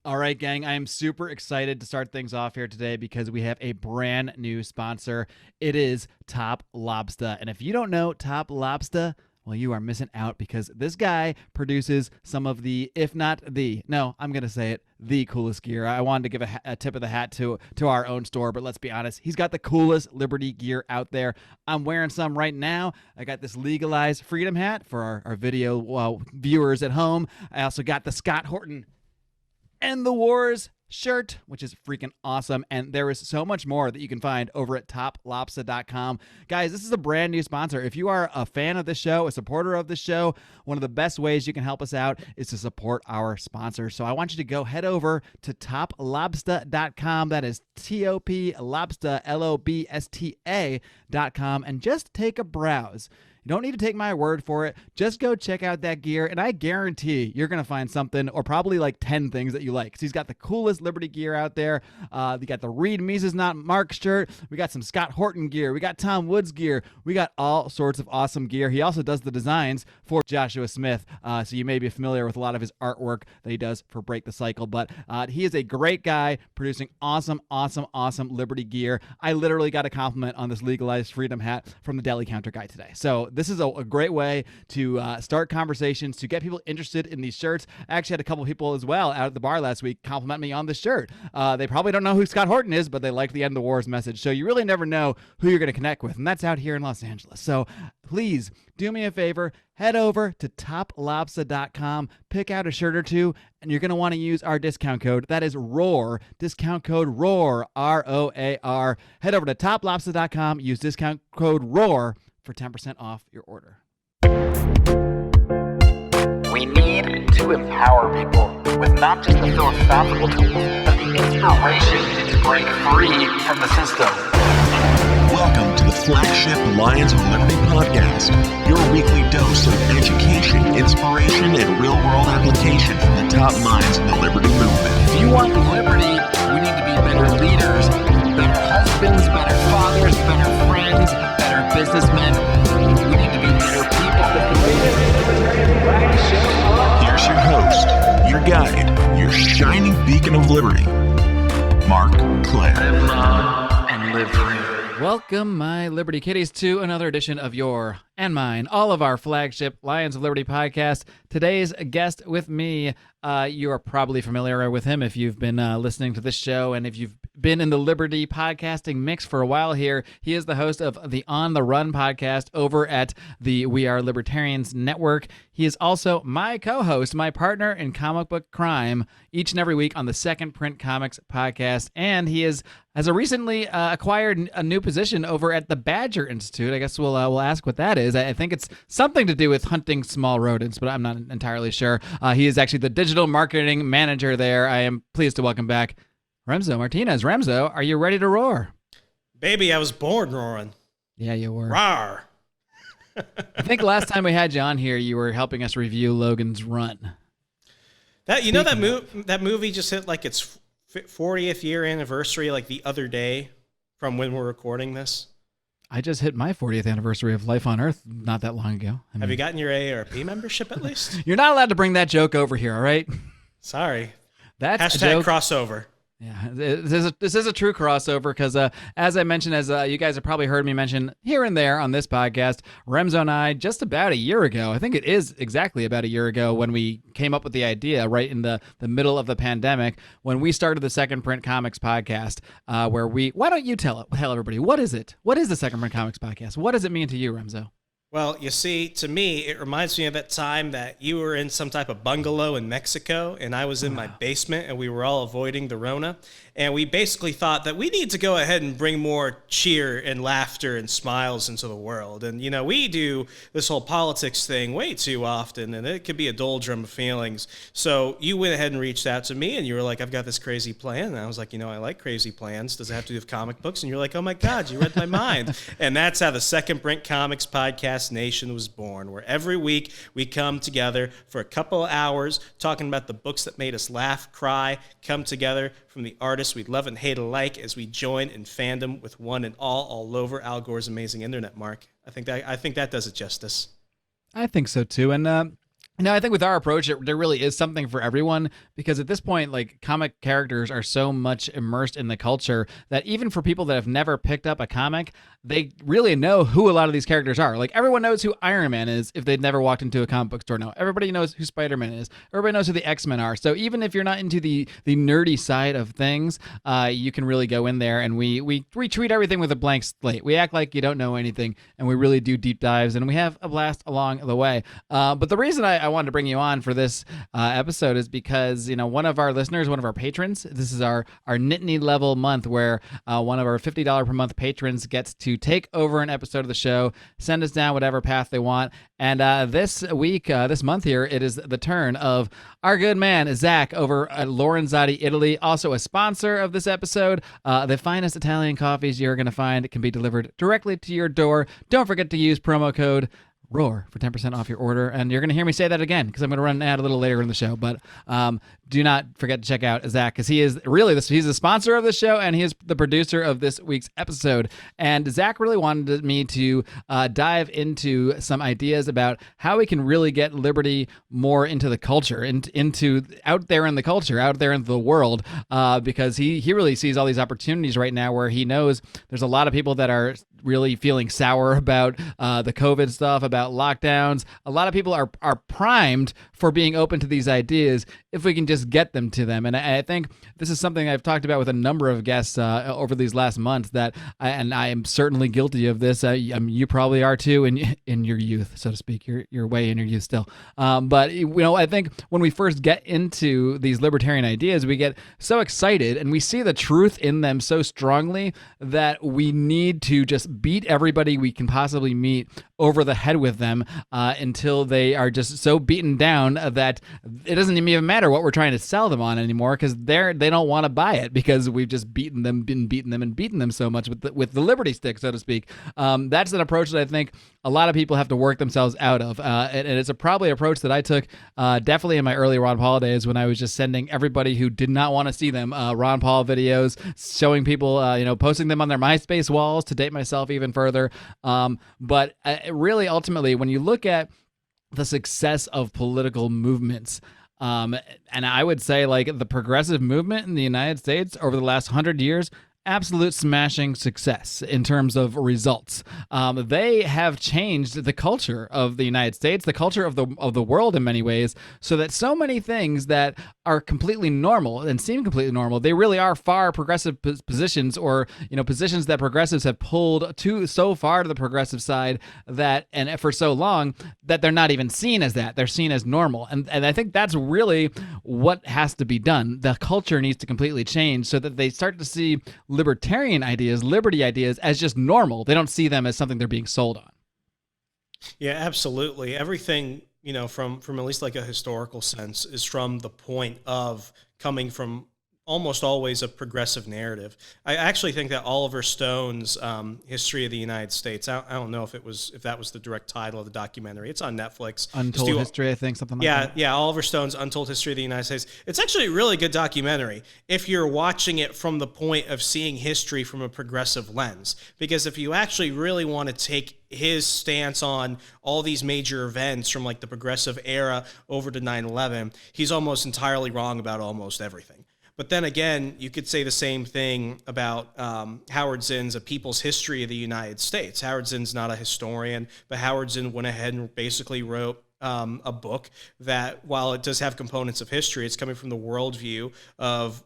All right, gang, I am super excited to start things off here today because we have a brand new sponsor. It is Top Lobster. And if you don't know Top Lobster, well, you are missing out because this guy produces some of the, if not the, no, I'm going to say it, the coolest gear. I wanted to give a tip of the hat to our own store, but let's be honest, he's got the coolest Liberty gear out there. I'm wearing some right now. I got this legalized freedom hat for our video viewers at home. I also got the Scott Horton End the Wars shirt, which is freaking awesome. And there is so much more that you can find over at toplobster.com. Guys, this is a brand new sponsor. If you are a fan of the show, a supporter of the show, one of the best ways you can help us out is to support our sponsors. So I want you to go head over to toplobster.com. That is T-O-P lobster, Lobsta.com, and just take a browse. You don't need to take my word for it. Just go check out that gear, and I guarantee you're going to find something, or probably like 10 things that you like. So he's got the coolest Liberty gear out there. We got the Reed Mises Not Mark shirt. We got some Scott Horton gear. We got Tom Woods gear. We got all sorts of awesome gear. He also does the designs for Joshua Smith, so you may be familiar with a lot of his artwork that he does for Break the Cycle. But he is a great guy producing awesome Liberty gear. I literally got a compliment on this legalized freedom hat from the deli counter guy today. So this is a great way to start conversations, to get people interested in these shirts. I actually had a couple people as well out at the bar last week compliment me on this shirt. They probably don't know who Scott Horton is, but they liked the End the Wars message. So you really never know who you're going to connect with, and that's out here in Los Angeles. So please do me a favor, head over to toplobster.com, pick out a shirt or two, and you're going to want to use our discount code. That is ROAR, discount code ROAR, R-O-A-R. Head over to toplobster.com, use discount code ROAR for 10% off your order. We need to empower people with not just the philosophical tools, but the inspiration to break free from the system. Welcome to the flagship Lions of Liberty podcast, your weekly dose of education, inspiration, and real-world application from the top minds in the Liberty movement. If you want liberty, we need to be better leaders, better husbands, better fathers, better friends, better businessmen. We need to be better people. Here's your host, your guide, your shining beacon of liberty, Marc Claire. Live long and live free. Welcome, my Liberty Kitties, to another edition of your and mine, all of our flagship Lions of Liberty podcast. Today's guest with me, you are probably familiar with him if you've been listening to this show, and if you've been in the Liberty podcasting mix for a while here. He is the host of the On the Run podcast over at the We Are Libertarians network. He is also my co-host, my partner in comic book crime, each and every week on the Second Print Comics podcast, and he has recently acquired a new position over at the Badger Institute. I guess we'll ask what that is. I think it's something to do with hunting small rodents, but I'm not entirely sure. He is actually the digital marketing manager there. I am pleased to welcome back Remso Martinez. Remso, are you ready to roar? Baby, I was born roaring. Yeah, you were. Rawr. I think last time we had you on here, you were helping us review Logan's Run. That movie just hit like its 40th year anniversary like the other day from when we're recording this. I just hit my 40th anniversary of Life on Earth not that long ago. Have you gotten your AARP membership at least? You're not allowed to bring that joke over here, all right? Sorry. That's Hashtag crossover. Yeah, this is a true crossover because, as I mentioned, as you guys have probably heard me mention here and there on this podcast, Remso and I, just about a year ago, I think it is exactly about a year ago when we came up with the idea right in the middle of the pandemic, when we started the Second Print Comics podcast, why don't you tell everybody, what is it? What is the Second Print Comics podcast? What does it mean to you, Remso? Well, you see, to me, it reminds me of that time that you were in some type of bungalow in Mexico, and I was in my basement, and we were all avoiding the Rona. And we basically thought that we need to go ahead and bring more cheer and laughter and smiles into the world. And, you know, we do this whole politics thing way too often, and it could be a doldrum of feelings. So you went ahead and reached out to me, and you were like, I've got this crazy plan. And I was like, you know, I like crazy plans. Does it have to do with comic books? And you're like, oh, my God, you read my mind. And that's how the Second Print Comics Podcast Nation was born, where every week we come together for a couple of hours talking about the books that made us laugh, cry, come together from the artists we love and hate alike as we join in fandom with one and all over Al Gore's amazing internet, Mark. I think that does it justice. I think so too. And No, I think with our approach, there really is something for everyone because at this point, like comic characters are so much immersed in the culture that even for people that have never picked up a comic, they really know who a lot of these characters are. Like everyone knows who Iron Man is if they've never walked into a comic book store. Now everybody knows who Spider-Man is. Everybody knows who the X-Men are. So even if you're not into the nerdy side of things, you can really go in there, and we treat everything with a blank slate. We act like you don't know anything, and we really do deep dives, and we have a blast along the way. But the reason I wanted to bring you on for this episode is because one of our listeners, one of our patrons, this is our Nittany level month where one of our $50 per month patrons gets to take over an episode of the show, send us down whatever path they want. And this week, this month here, it is the turn of our good man Zach over at Lorenzotti, Italy, also a sponsor of this episode. The finest Italian coffees you're going to find can be delivered directly to your door. Don't forget to use promo code ROAR for 10% off your order. And you're going to hear me say that again because I'm going to run an ad a little later in the show. But do not forget to check out Zach because he is really he's the sponsor of the show and he is the producer of this week's episode. And Zach really wanted me to dive into some ideas about how we can really get liberty more into the culture, into out there in the culture, out there in the world, because he really sees all these opportunities right now where he knows there's a lot of people that are really feeling sour about the COVID stuff, about lockdowns. A lot of people are primed for being open to these ideas if we can just get them to them. And I think this is something I've talked about with a number of guests over these last months I am certainly guilty of this. You probably are too in your youth, so to speak. You're way in your youth still. But I think when we first get into these libertarian ideas, we get so excited and we see the truth in them so strongly that we need to just beat everybody we can possibly meet over the head with them until they are just so beaten down that it doesn't even matter what we're trying to sell them on anymore because they don't want to buy it because we've just beaten them so much with the liberty stick, so to speak. That's an approach that I think a lot of people have to work themselves out of, and it's probably an approach that I took definitely in my early Ron Paul days when I was just sending everybody who did not want to see them Ron Paul videos, showing people, posting them on their MySpace walls to date myself even further. But really, ultimately, when you look at the success of political movements, and I would say like the progressive movement in the United States over the last 100 years, absolute smashing success in terms of results. They have changed the culture of the United States, the culture of the world in many ways, so that so many things that are completely normal and seem completely normal, they really are far progressive positions, or positions that progressives have pulled so far to the progressive side and for so long that they're not even seen as that. They're seen as normal. And I think that's really what has to be done. The culture needs to completely change so that they start to see libertarian ideas, liberty ideas, as just normal. They don't see them as something they're being sold on. Yeah, absolutely. Everything, from at least like a historical sense, is from the point of coming from almost always a progressive narrative. I actually think that Oliver Stone's History of the United States, I don't know if that was the direct title of the documentary. It's on Netflix. Untold History, I think, something like that. Yeah, Oliver Stone's Untold History of the United States. It's actually a really good documentary if you're watching it from the point of seeing history from a progressive lens. Because if you actually really want to take his stance on all these major events from like the progressive era over to 9/11, he's almost entirely wrong about almost everything. But then again, you could say the same thing about Howard Zinn's A People's History of the United States. Howard Zinn's not a historian, but Howard Zinn went ahead and basically wrote a book that, while it does have components of history, it's coming from the worldview of,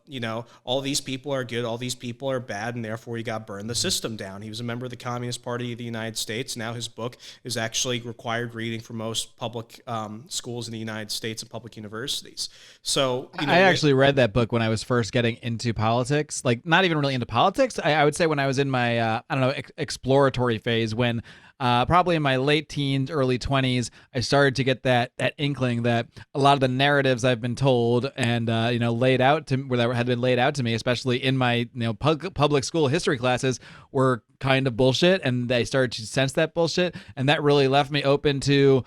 all these people are good, all these people are bad, and therefore you got to burn the system down. He was a member of the Communist Party of the United States. Now his book is actually required reading for most public schools in the United States and public universities. So, I actually read that book when I was first getting into politics, like not even really into politics. I would say when I was in my, exploratory phase, when probably in my late teens, early 20s, I started to get that inkling that a lot of the narratives I've been told and laid out to that had been laid out to me, especially in my public school history classes, were kind of bullshit, and I started to sense that bullshit, and that really left me open to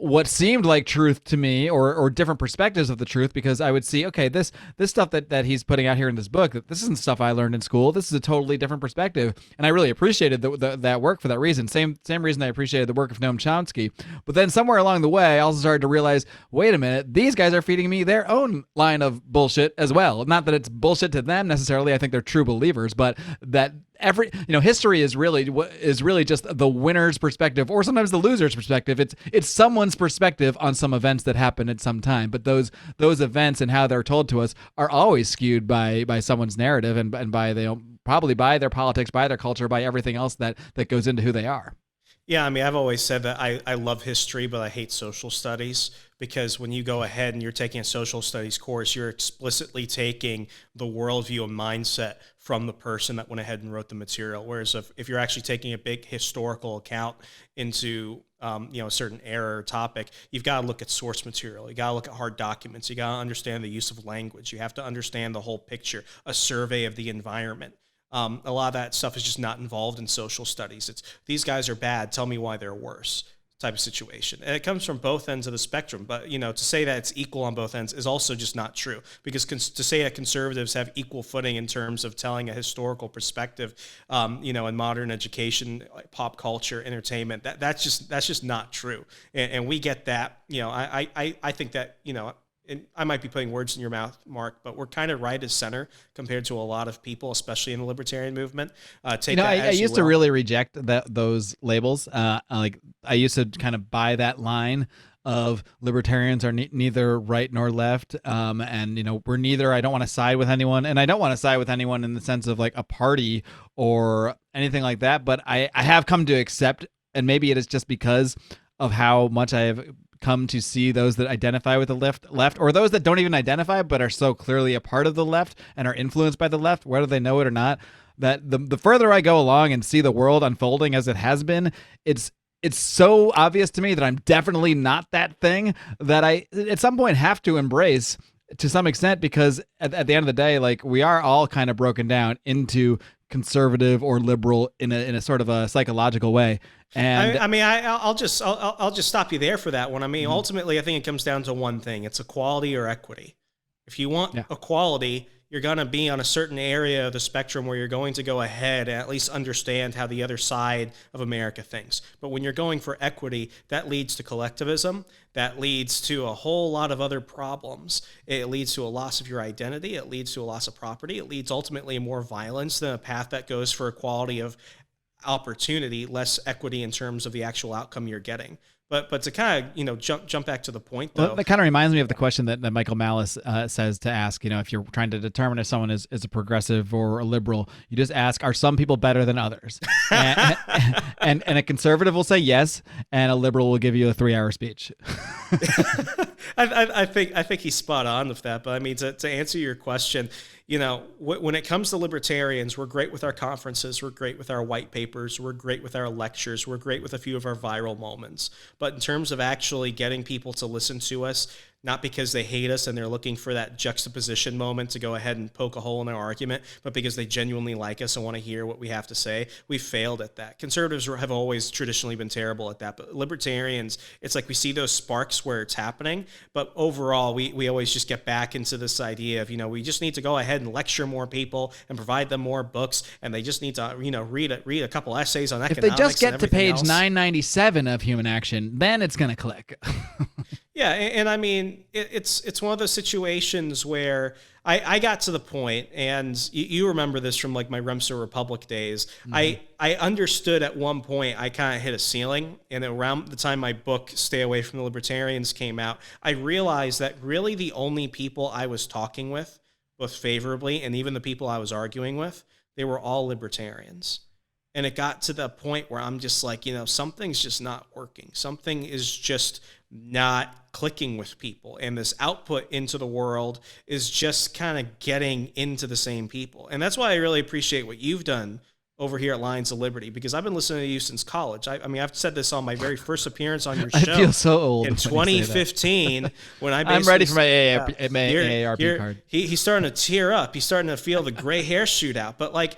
what seemed like truth to me, or different perspectives of the truth, because I would see, okay, this stuff that he's putting out here in this book, this isn't stuff I learned in school. This is a totally different perspective, and I really appreciated that work for that reason. Same reason I appreciated the work of Noam Chomsky. But then somewhere along the way, I also started to realize, wait a minute, these guys are feeding me their own line of bullshit as well. Not that it's bullshit to them necessarily. I think they're true believers, but that history is really just the winner's perspective, or sometimes the loser's perspective. It's someone's perspective on some events that happened at some time, but those events and how they're told to us are always skewed by someone's narrative and by probably by their politics, by their culture, by everything else that goes into who they are. Yeah, I mean, I've always said that I love history, but I hate social studies, because when you go ahead and you're taking a social studies course, you're explicitly taking the worldview and mindset from the person that went ahead and wrote the material. Whereas if you're actually taking a big historical account into a certain era or topic, you've got to look at source material. You got to look at hard documents. You got to understand the use of language. You have to understand the whole picture, a survey of the environment. A lot of that stuff is just not involved in social studies. It's, these guys are bad, tell me why they're worse type of situation. And it comes from both ends of the spectrum. But, to say that it's equal on both ends is also just not true. Because to say that conservatives have equal footing in terms of telling a historical perspective, in modern education, pop culture, entertainment, that's just not true. And we get that. I think that, and I might be putting words in your mouth, Mark, but we're kind of right as center compared to a lot of people, especially in the libertarian movement. I used to really reject those labels. I used to kind of buy that line of libertarians are neither right nor left, and we're neither. I don't want to side with anyone, and I don't want to side with anyone in the sense of like a party or anything like that. But I have come to accept, and maybe it is just because of how much I have come to see those that identify with the left, or those that don't even identify but are so clearly a part of the left and are influenced by the left, whether they know it or not, that the further I go along and see the world unfolding as it has been, it's so obvious to me that I'm definitely not that thing, that I at some point have to embrace to some extent, because at the end of the day, like, we are all kind of broken down into conservative or liberal in a sort of a psychological way. And I'll just stop you there for that one. I mean, ultimately, I think it comes down to one thing: it's equality or equity. If you want equality, you're going to be on a certain area of the spectrum where you're going to go ahead and at least understand how the other side of America thinks. But when you're going for equity, that leads to collectivism. That leads to a whole lot of other problems. It leads to a loss of your identity. It leads to a loss of property. It leads ultimately to more violence than a path that goes for equality of opportunity, less equity in terms of the actual outcome you're getting. But to kind of jump back to the point, though, well, that kind of reminds me of the question that Michael Malice says to ask. If you're trying to determine if someone is a progressive or a liberal, you just ask, are some people better than others? and a conservative will say yes, and a liberal will give you a 3-hour speech. I think he's spot on with that. But I mean, to answer your question, when it comes to libertarians, we're great with our conferences, we're great with our white papers, we're great with our lectures, we're great with a few of our viral moments. But in terms of actually getting people to listen to us, not because they hate us and they're looking for that juxtaposition moment to go ahead and poke a hole in our argument, but because they genuinely like us and want to hear what we have to say, we failed at that. Conservatives have always traditionally been terrible at that, but libertarians, it's like we see those sparks where it's happening, but overall, we always just get back into this idea of, we just need to go ahead and lecture more people and provide them more books, and they just need to, read a couple essays on economics. If they just get to page else. 997 of Human Action, then it's going to click. Yeah, and I mean, it's one of those situations where I got to the point, and you remember this from like my Remso Republic days. Mm-hmm. I understood at one point I kind of hit a ceiling, and around the time my book Stay Away from the Libertarians came out, I realized that really the only people I was talking with, both favorably and even the people I was arguing with, they were all libertarians. And it got to the point where I'm just like, something's just not working. Something is just not clicking with people. And this output into the world is just kind of getting into the same people. And that's why I really appreciate what you've done over here at Lions of Liberty, because I've been listening to you since college. I mean, I've said this on my very first appearance on your show. I feel so old in 2015 when I I'm ready for my AARP card. He's starting to tear up. He's starting to feel the gray hair shoot out. But like,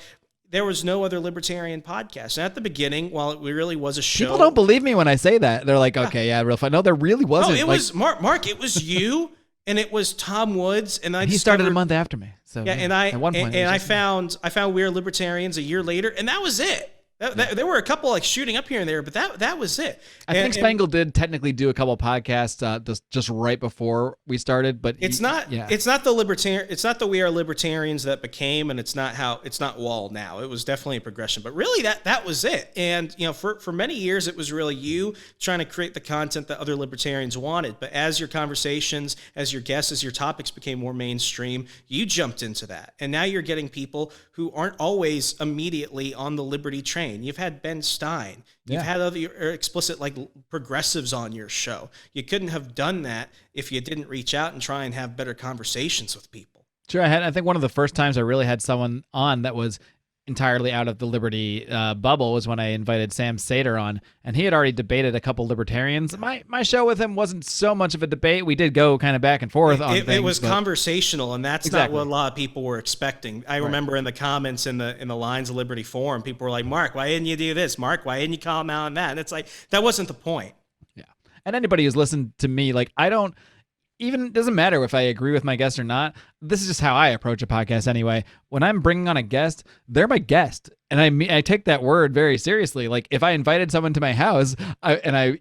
there was no other libertarian podcast. And at the beginning, while it really was a show, People don't believe me when I say that. They're like, okay, yeah, real fun. No, there really wasn't. No, it was Mark. It was you, and it was Tom Woods, and he started a month after me. So yeah, and at one point, I found We Are Libertarians a year later, and that was it. There were a couple like shooting up here and there, but that was it. I think Spangle did technically do a couple podcasts just right before we started, but it's not the We Are Libertarians that became, and it's not Wall now. It was definitely a progression, but really that was it. And for many years it was really you trying to create the content that other libertarians wanted. But as your conversations, as your guests, as your topics became more mainstream, you jumped into that, and now you're getting people who aren't always immediately on the liberty train. You've had Ben Stein. You've had other explicit like progressives on your show. You couldn't have done that if you didn't reach out and try and have better conversations with people. Sure, I think one of the first times I really had someone on that was entirely out of the liberty bubble was when I invited Sam Seder on, and he had already debated a couple libertarians. My show with him wasn't so much of a debate. We did go kind of back and forth on things. It was conversational, and that's not what a lot of people were expecting. I remember in the comments in the Lions of Liberty forum, people were like, Mark, why didn't you do this? Mark, why didn't you comment on that? And it's like, that wasn't the point. Yeah. And anybody who's listened to me, like, it doesn't matter if I agree with my guest or not. This is just how I approach a podcast anyway. When I'm bringing on a guest, they're my guest. And I take that word very seriously. Like if I invited someone to my house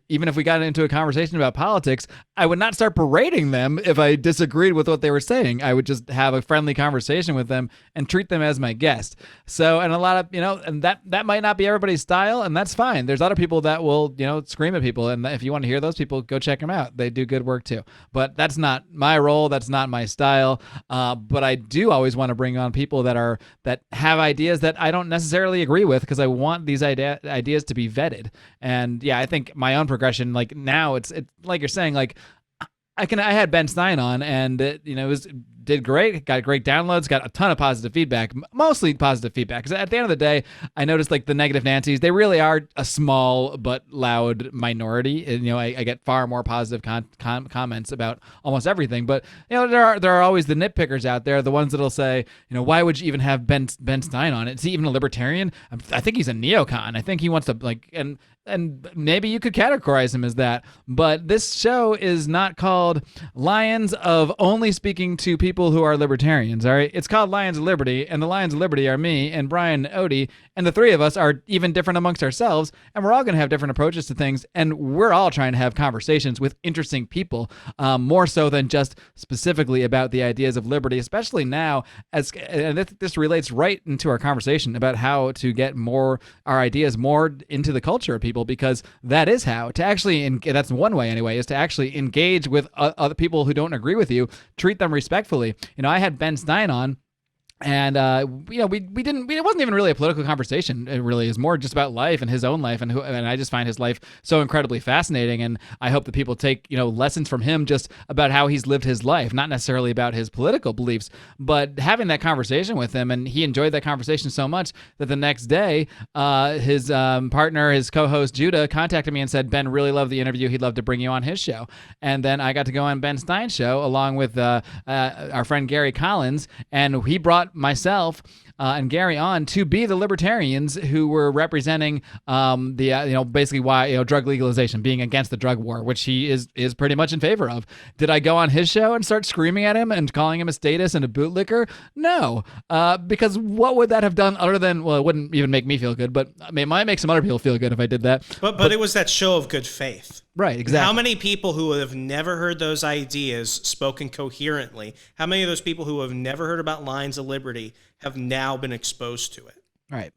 even if we got into a conversation about politics, I would not start berating them if I disagreed with what they were saying. I would just have a friendly conversation with them and treat them as my guest. So, and a lot of, and that might not be everybody's style, and that's fine. There's other people that will, scream at people. And if you want to hear those people, go check them out. They do good work too. But that's not my role. That's not my style. But I do always want to bring on people that have ideas that I don't necessarily agree with, because I want these ideas to be vetted. And yeah, I think my own progression, like now it's like you're saying, like I had Ben Stein on, and did great, got great downloads, got a ton of positive feedback, mostly positive feedback. Because at the end of the day, I noticed like the negative Nancy's, they really are a small but loud minority. And, I get far more positive comments about almost everything. But there are always the nitpickers out there, the ones that'll say, why would you even have Ben Stein on it? Is he even a libertarian? I think he's a neocon. I think he wants to and maybe you could categorize him as that, but this show is not called Lions of Only Speaking to People Who Are Libertarians, all right? It's called Lions of Liberty, and the Lions of Liberty are me and Brian Odie, and the three of us are even different amongst ourselves, and we're all going to have different approaches to things, and we're all trying to have conversations with interesting people, more so than just specifically about the ideas of liberty, especially now, and this relates right into our conversation about how to get our ideas more into the culture of people, because that is how to actually, that's one way anyway, is to actually engage with other people who don't agree with you, treat them respectfully. I had Ben Stein on, and it wasn't even really a political conversation. It really is more just about life and his own life, and I just find his life so incredibly fascinating, and I hope that people take lessons from him just about how he's lived his life, not necessarily about his political beliefs, but having that conversation with him. And he enjoyed that conversation so much that the next day his partner, his co-host Judah, contacted me and said, Ben really loved the interview, he'd love to bring you on his show. And then I got to go on Ben Stein's show along with our friend Gary Collins, and he brought myself and Gary on to be the libertarians who were representing basically why drug legalization, being against the drug war, which he is pretty much in favor of. Did I go on his show and start screaming at him and calling him a statist and a bootlicker? No, because what would that have done other than, well, it wouldn't even make me feel good, but it might make some other people feel good if I did that. But it was that show of good faith. Right, exactly. How many people who have never heard those ideas spoken coherently, how many of those people who have never heard about Lions of Liberty have now been exposed to it? Right.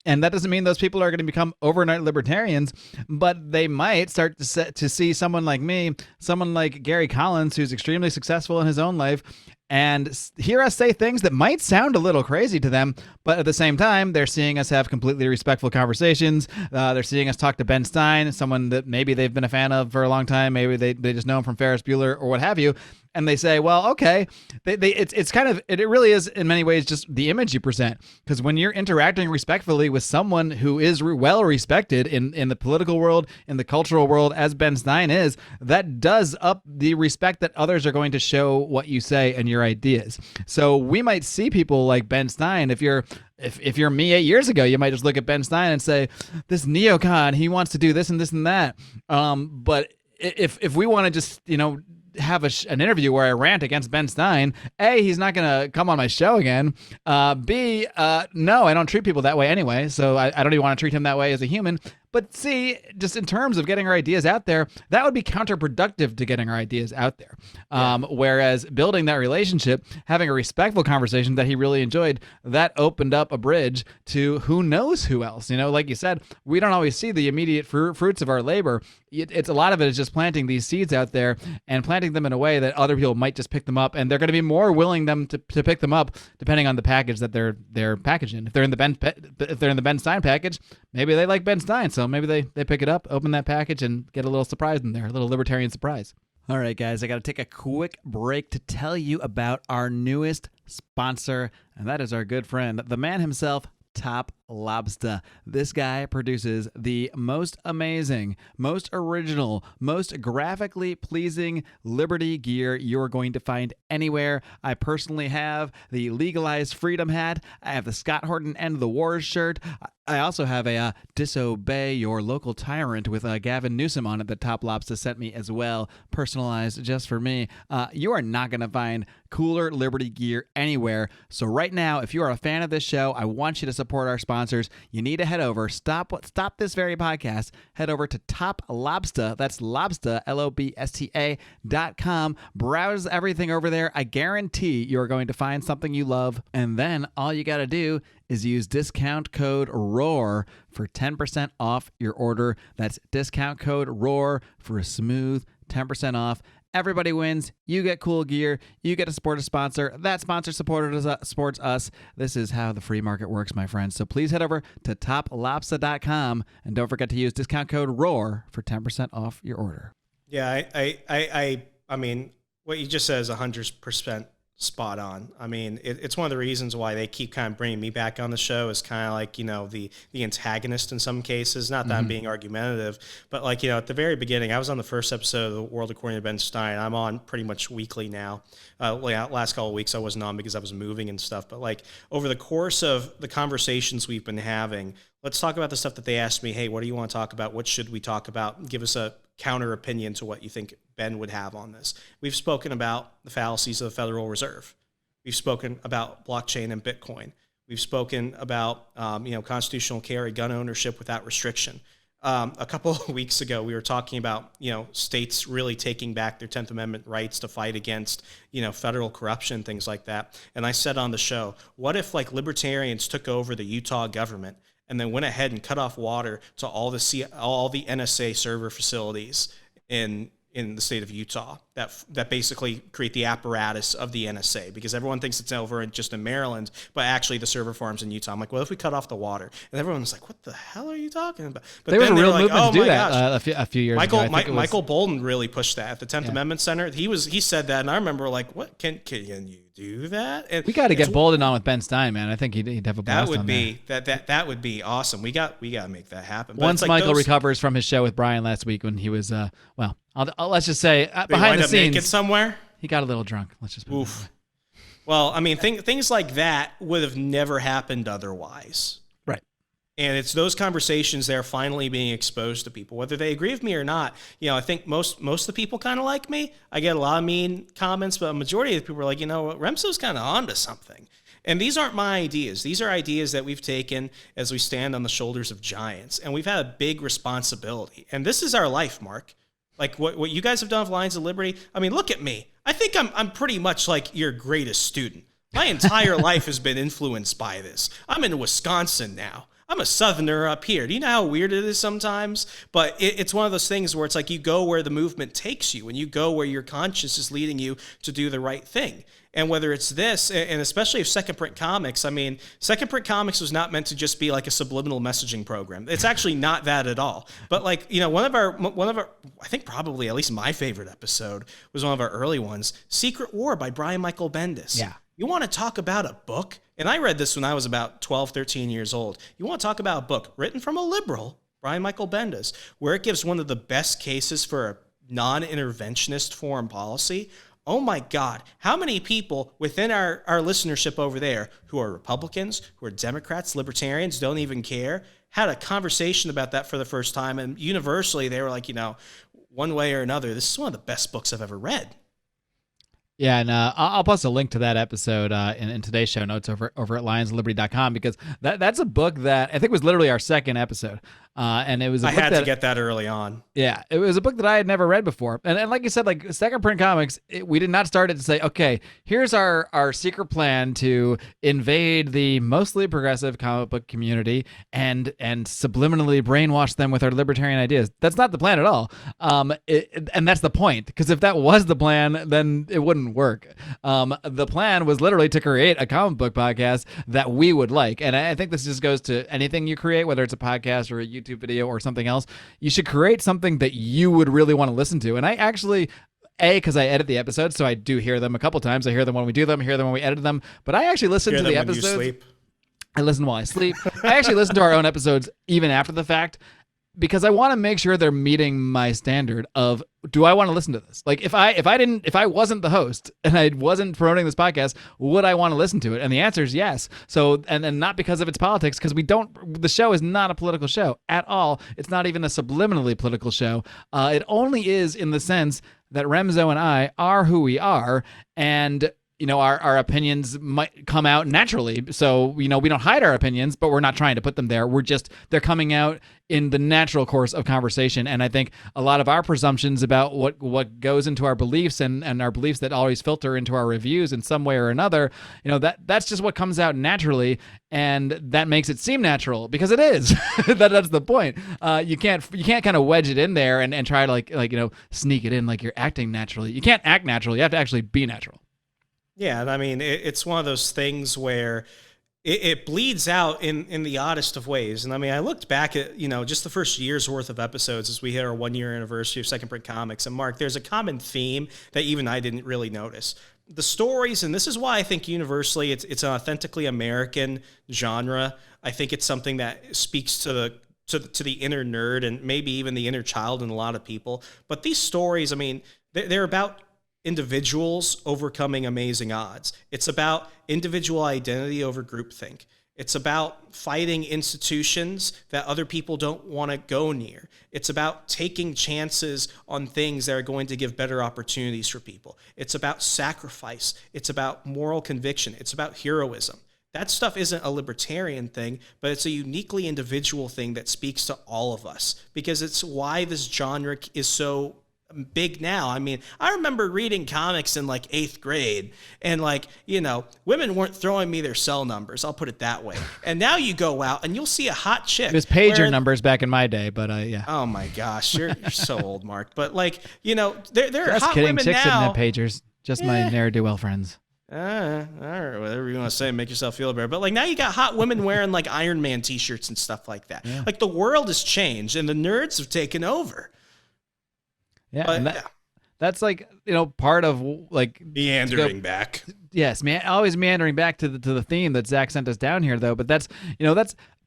And that doesn't mean those people are going to become overnight libertarians, but they might start to see someone like me, someone like Gary Collins, who's extremely successful in his own life, and hear us say things that might sound a little crazy to them, but at the same time, they're seeing us have completely respectful conversations. They're seeing us talk to Ben Stein, someone that maybe they've been a fan of for a long time. Maybe they just know him from Ferris Bueller or what have you. And they say, well, okay, it really is in many ways just the image you present. Because when you're interacting respectfully with someone who is well respected in the political world, in the cultural world, as Ben Stein is, that does up the respect that others are going to show what you say and your ideas. So we might see people like Ben Stein, if you're if you're me 8 years ago, you might just look at Ben Stein and say, this neocon, he wants to do this and this and that. But if we want to just, have an interview where I rant against Ben Stein, A, he's not going to come on my show again. B, no, I don't treat people that way anyway, so I don't even want to treat him that way as a human. But C, just in terms of getting our ideas out there, that would be counterproductive to getting our ideas out there. Whereas building that relationship, having a respectful conversation that he really enjoyed, that opened up a bridge to who knows who else. Like you said, we don't always see the immediate fruits of our labor. It's a lot of it is just planting these seeds out there and planting them in a way that other people might just pick them up, and they're going to be more willing to pick them up depending on the package that they're packaged in. If they're in the Ben Stein package, maybe they like Ben Stein. So maybe they pick it up, open that package, and get a little surprise in there, a little libertarian surprise. All right, guys, I got to take a quick break to tell you about our newest sponsor, and that is our good friend, the man himself, Top Lobster. This guy produces the most amazing, most original, most graphically pleasing Liberty gear you're going to find anywhere. I personally have the Legalized Freedom hat. I have the Scott Horton End of the Wars shirt. I also have a Disobey Your Local Tyrant with Gavin Newsom on it that Top Lobster sent me as well, personalized just for me. You are not going to find cooler Liberty gear anywhere. So right now, if you are a fan of this show, I want you to support our sponsors. You need to head over, stop this very podcast, head over to Top Lobster, that's Lobster, LOBSTA.com. Browse everything over there. I guarantee you're going to find something you love, and then all you got to do is use discount code ROAR for 10% off your order. That's discount code ROAR for a smooth 10% off. Everybody wins. You get cool gear. You get to support a sponsor. That sponsor supports us. This is how the free market works, my friends. So please head over to toplobster.com and don't forget to use discount code ROAR for 10% off your order. Yeah, I mean, what you just said is 100% spot on. I mean, it's one of the reasons why they keep kind of bringing me back on the show is kind of like, the antagonist in some cases. Not that I'm being argumentative, but like, at the very beginning, I was on the first episode of The World According to Ben Stein. I'm on pretty much weekly now. Last couple of weeks I wasn't on because I was moving and stuff. But like over the course of the conversations we've been having, let's talk about the stuff that they asked me. Hey, what do you want to talk about? What should we talk about? Give us a counter opinion to what you think Ben would have on this. We've spoken about the fallacies of the Federal Reserve. We've spoken about blockchain and Bitcoin. We've spoken about constitutional carry, gun ownership without restriction. A couple of weeks ago, we were talking about states really taking back their 10th Amendment rights to fight against federal corruption, things like that. And I said on the show, what if like libertarians took over the Utah government and then went ahead and cut off water to all the NSA server facilities in the state of Utah that basically create the apparatus of the NSA, because everyone thinks it's over just in Maryland, but actually the server farms in Utah. I'm like, well, if we cut off the water? And everyone's like, what the hell are you talking about? But there was a real movement to do that a few years ago. Michael Bolden really pushed that at the 10th Amendment Center. He said that, and I remember like, what can you do that? And we got to get Bolden on with Ben Stein, man. I think he'd have a blast on that. That would be awesome. We got to make that happen. But once Michael recovers from his show with Brian last week when he was let's just say behind the scenes naked somewhere, he got a little drunk. Let's just put it that way. Well, I mean, things like that would have never happened otherwise. Right. And it's those conversations that are finally being exposed to people, whether they agree with me or not. I think most of the people kind of like me. I get a lot of mean comments, but a majority of the people are like, Remso's kind of onto something. And these aren't my ideas. These are ideas that we've taken as we stand on the shoulders of giants. And we've had a big responsibility. And this is our life, Mark. Like what you guys have done with Lions of Liberty. I mean, look at me. I think I'm pretty much like your greatest student. My entire life has been influenced by this. I'm in Wisconsin now. I'm a Southerner up here. Do you know how weird it is sometimes? But it's one of those things where it's like you go where the movement takes you, and you go where your conscience is leading you to do the right thing. And whether it's this, and especially if Second Print Comics, I mean, Second Print Comics was not meant to just be like a subliminal messaging program. It's actually not that at all. But like, one of our, I think probably at least my favorite episode was one of our early ones, Secret War by Brian Michael Bendis. Yeah. You want to talk about a book? And I read this when I was about 12, 13 years old. You want to talk about a book written from a liberal, Brian Michael Bendis, where it gives one of the best cases for a non-interventionist foreign policy. oh my God, how many people within our listenership over there who are Republicans, who are Democrats, libertarians, don't even care, had a conversation about that for the first time. And universally, they were like, one way or another, this is one of the best books I've ever read. Yeah, and I'll post a link to that episode in today's show notes over at lionsliberty.com, because that's a book that I think was literally our second episode. And it was I had to get that early on. Yeah, it was a book that I had never read before. And like you said, like Second Print Comics, we did not start it to say, okay, here's our secret plan to invade the mostly progressive comic book community and subliminally brainwash them with our libertarian ideas. That's not the plan at all. And that's the point, because if that was the plan, then it wouldn't work. The plan was literally to create a comic book podcast that we would like. And I think this just goes to anything you create, whether it's a podcast or a YouTube video or something else. You should create something that you would really want to listen to. And I actually, because I edit the episodes, so I do hear them a couple times. I hear them when we do them, hear them when we edit them. But I actually listen to the episodes. When you sleep. I listen while I sleep. I actually listen to our own episodes even after the fact, because I want to make sure they're meeting my standard of, do I want to listen to this? Like if I wasn't the host and I wasn't promoting this podcast, would I want to listen to it? And the answer is yes. So, and not because of its politics, because the show is not a political show at all. It's not even a subliminally political show. It only is in the sense that Remso and I are who we are, and our opinions might come out naturally. So, we don't hide our opinions, but we're not trying to put them there. They're coming out in the natural course of conversation. And I think a lot of our presumptions about what goes into our beliefs and our beliefs that always filter into our reviews in some way or another, that's just what comes out naturally. And that makes it seem natural, because it is. That's the point. You can't kind of wedge it in there and try to sneak it in like you're acting naturally. You can't act natural. You have to actually be natural. Yeah, and I mean, it's one of those things where it bleeds out in the oddest of ways. And I mean, I looked back at, just the first year's worth of episodes as we hit our 1 year anniversary of Second Print Comics. And Mark, there's a common theme that even I didn't really notice. The stories, and this is why I think universally it's an authentically American genre. I think it's something that speaks to the inner nerd and maybe even the inner child in a lot of people. But these stories, I mean, they're about individuals overcoming amazing odds. It's about individual identity over groupthink. It's about fighting institutions that other people don't want to go near. It's about taking chances on things that are going to give better opportunities for people. It's about sacrifice. It's about moral conviction. It's about heroism. That stuff isn't a libertarian thing, but it's a uniquely individual thing that speaks to all of us, because it's why this genre is so big now. I mean, I remember reading comics in like 8th grade, and women weren't throwing me their cell numbers. I'll put it that way. And now you go out and you'll see a hot chick. It was pager numbers back in my day, but yeah. Oh my gosh, you're so old, Mark. But there are hot kidding. women Chicks now. didn't have pagers. Just my ne'er-do-well friends. All right, whatever you want to say, make yourself feel better. But now you got hot women wearing like Iron Man t-shirts and stuff like that. Yeah. Like the world has changed and the nerds have taken over. Yeah, but, that's part of meandering back. Yes, always meandering back to the theme that Zach sent us down here, though. But that's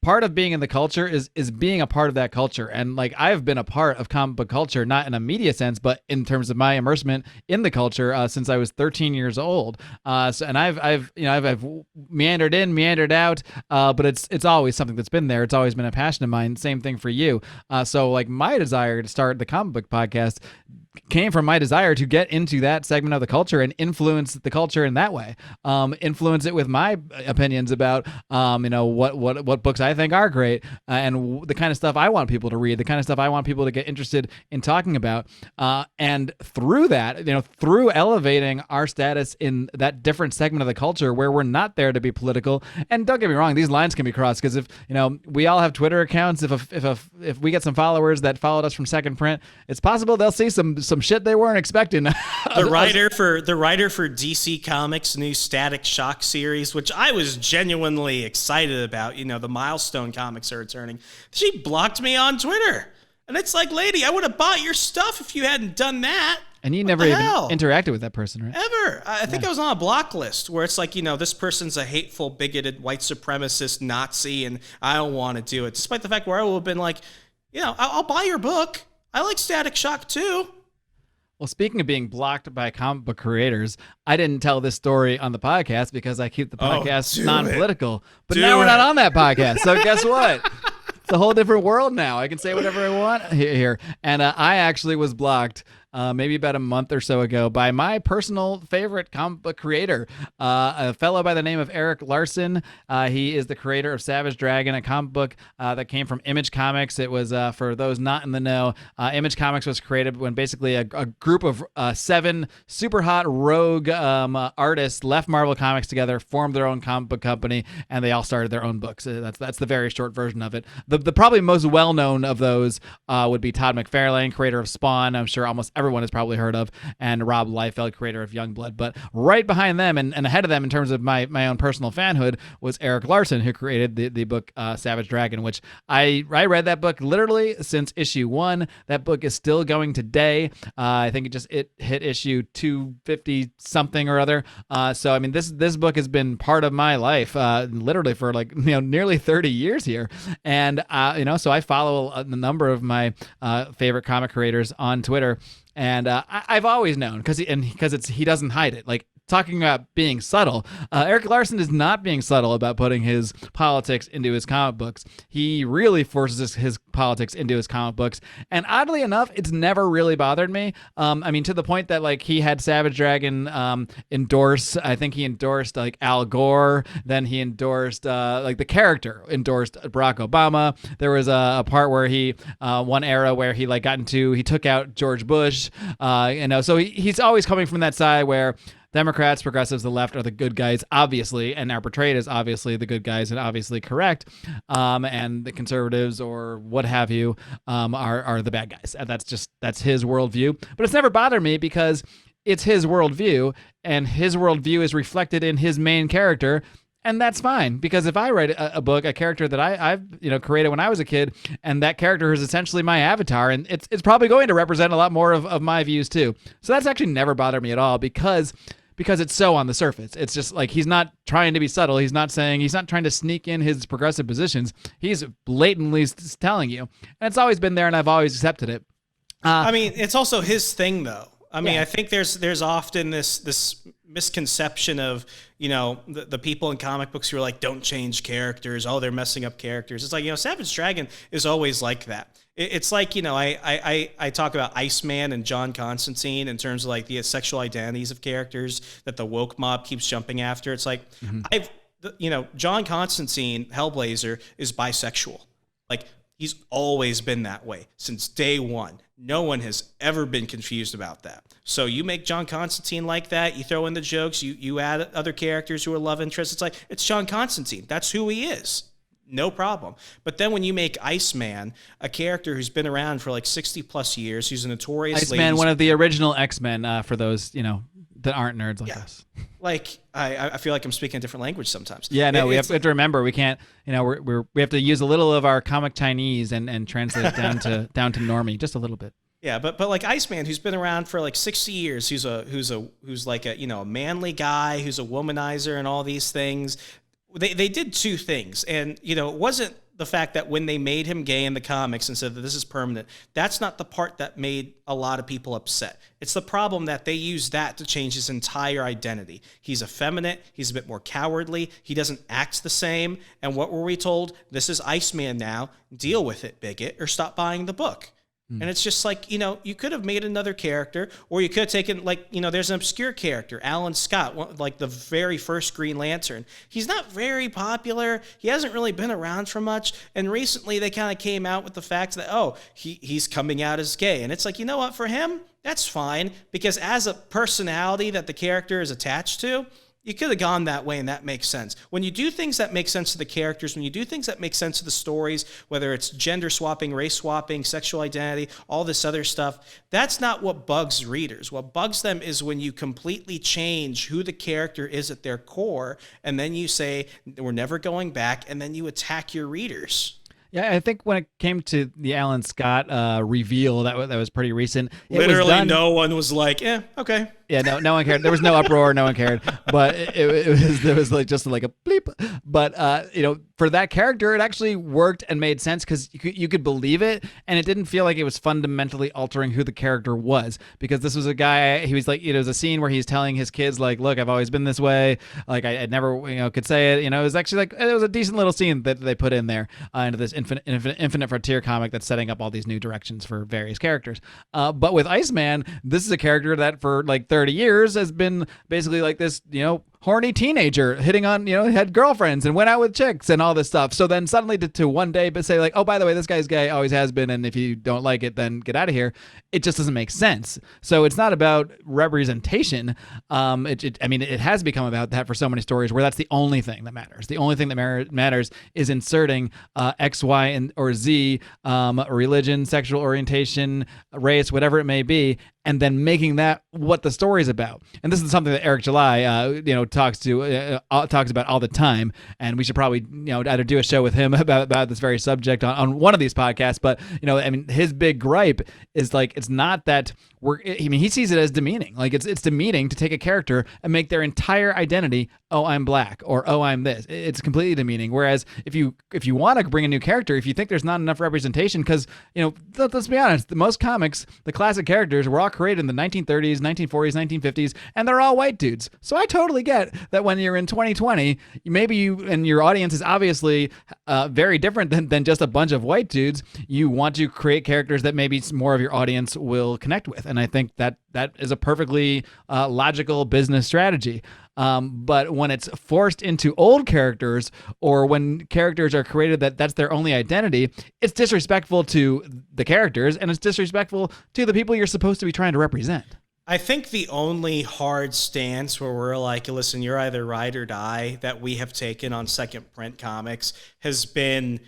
part of being in the culture is being a part of that culture. And I've been a part of comic book culture, not in a media sense, but in terms of my immersement in the culture since I was 13 years old. And I've meandered in, meandered out, but it's always something that's been there. It's always been a passion of mine. Same thing for you. So my desire to start the comic book podcast came from my desire to get into that segment of the culture and influence the culture in that way. Influence it with my opinions about, what books I think are great, and the kind of stuff I want people to read, the kind of stuff I want people to get interested in talking about. And through that, through elevating our status in that different segment of the culture where we're not there to be political. And don't get me wrong, these lines can be crossed, because if, we all have Twitter accounts. If we get some followers that followed us from Second Print, it's possible they'll see some shit they weren't expecting. The writer for DC Comics' new Static Shock series, which I was genuinely excited about, the Milestone comics are returning. She blocked me on Twitter. And it's like, lady, I would have bought your stuff if you hadn't done that. And you never even interacted with that person, right? Ever. I think I was on a block list where it's like, this person's a hateful, bigoted, white supremacist Nazi, and I don't want to do it. Despite the fact where I would have been like, I'll buy your book. I like Static Shock too. Well, speaking of being blocked by comic book creators, I didn't tell this story on the podcast because I keep the podcast non-political. But now we're not on that podcast. So guess what? It's a whole different world now. I can say whatever I want here. And I actually was blocked maybe about a month or so ago by my personal favorite comic book creator, a fellow by the name of Eric Larson. He is the creator of Savage Dragon, a comic book that came from Image Comics. It was, for those not in the know, Image Comics was created when basically a group of 7 super hot rogue artists left Marvel Comics together, formed their own comic book company, and they all started their own books. That's the very short version of it. The probably most well-known of those would be Todd McFarlane, creator of Spawn. I'm sure almost everyone has probably heard of, and Rob Liefeld, creator of Youngblood. But right behind them and ahead of them in terms of my own personal fanhood was Eric Larson, who created the book Savage Dragon, which I read that book literally since issue 1. That book is still going today. I think it hit issue 250 something or other. So I mean, this book has been part of my life literally for nearly 30 years here. And so I follow a number of my favorite comic creators on Twitter. And I've always known because he doesn't hide it. Like, talking about being subtle, Eric Larson is not being subtle about putting his politics into his comic books. He really forces his politics into his comic books, and oddly enough, it's never really bothered me. I mean, to the point that he had Savage Dragon endorse. I think he endorsed Al Gore. Then he endorsed the character endorsed Barack Obama. There was a part where he one era where he he took out George Bush. So he's always coming from that side where Democrats, progressives, the left are the good guys, obviously, and are portrayed as obviously the good guys and obviously correct. And the conservatives or what have you are the bad guys. And that's his worldview. But it's never bothered me because it's his worldview, and his worldview is reflected in his main character. And that's fine, because if I write a book, a character that I've created when I was a kid, and that character is essentially my avatar, and it's probably going to represent a lot more of my views too. So that's actually never bothered me at all because it's so on the surface. It's just he's not trying to be subtle. He's not trying to sneak in his progressive positions. He's blatantly telling you. And it's always been there, and I've always accepted it. I mean, it's also his thing, though. I mean, I think there's often this misconception of, the people in comic books who are don't change characters. Oh, they're messing up characters. It's Savage Dragon is always like that. It's I talk about Iceman and John Constantine in terms of the sexual identities of characters that the woke mob keeps jumping after. It's John Constantine, Hellblazer, is bisexual. He's always been that way since day one. No one has ever been confused about that. So you make John Constantine like that, you throw in the jokes, you add other characters who are love interests. It's John Constantine. That's who he is. No problem. But then when you make Iceman, a character who's been around for 60 plus years, who's a notorious Iceman, one of the original X-Men, for those, that aren't nerds like us. I feel like I'm speaking a different language sometimes. Yeah, no, we have to remember we can't, we have to use a little of our comic Chinese and translate it down to normie just a little bit. Yeah, but Iceman, who's been around for 60 years, who's a manly guy, who's a womanizer and all these things. They did 2 things, and it wasn't the fact that when they made him gay in the comics and said that this is permanent, that's not the part that made a lot of people upset. It's the problem that they used that to change his entire identity. He's effeminate, he's a bit more cowardly, he doesn't act the same, and what were we told? This is Iceman now, deal with it, bigot, or stop buying the book. And it's just you could have made another character, or you could have taken, there's an obscure character, Alan Scott, the very first Green Lantern. He's not very popular. He hasn't really been around for much. And recently they kind of came out with the fact that, he's coming out as gay. And it's you know what, for him, that's fine, because as a personality that the character is attached to, you could have gone that way, and that makes sense. When you do things that make sense to the characters, when you do things that make sense to the stories, whether it's gender swapping, race swapping, sexual identity, all this other stuff, that's not what bugs readers. What bugs them is when you completely change who the character is at their core, and then you say, we're never going back, and then you attack your readers. Yeah, I think when it came to the Alan Scott reveal, that was pretty recent. Literally, no one was like, okay. Yeah, no one cared. There was no uproar, no one cared. But there was like just like a bleep. But for that character, it actually worked and made sense because you could believe it, and it didn't feel like it was fundamentally altering who the character was. Because this was a guy, he was like, it was a scene where he's telling his kids like, look, I've always been this way. Like I never could say it. It was actually like it was a decent little scene that they put in there into this Infinite Frontier comic that's setting up all these new directions for various characters. But with Iceman, this is a character that for like 30 years has been basically like this, horny teenager hitting on, had girlfriends and went out with chicks and all this stuff. So then suddenly to one day but say like, oh, by the way, this guy's gay, always has been, and if you don't like it, then get out of here. It just doesn't make sense. So it's not about representation. It has become about that for so many stories where that's the only thing that matters. The only thing that matters is inserting X, Y, or Z, religion, sexual orientation, race, whatever it may be, and then making that what the story's about. And this is something that Eric July, talks about all the time. And we should probably, either do a show with him about this very subject on one of these podcasts. But, his big gripe is like, it's not that he sees it as demeaning. Like it's demeaning to take a character and make their entire identity, oh, I'm black, or oh, I'm this. It's completely demeaning. Whereas if you want to bring a new character, if you think there's not enough representation, because, let's be honest, most comics, the classic characters were all created in the 1930s, 1940s, 1950s, and they're all white dudes. So I totally get that when you're in 2020, maybe you and your audience is obviously very different than just a bunch of white dudes. You want to create characters that maybe more of your audience will connect with. And I think that is a perfectly logical business strategy. But when it's forced into old characters, or when characters are created that's their only identity, it's disrespectful to the characters, and it's disrespectful to the people you're supposed to be trying to represent. I think the only hard stance where we're like, listen, you're either ride or die, that we have taken on Second Print Comics has been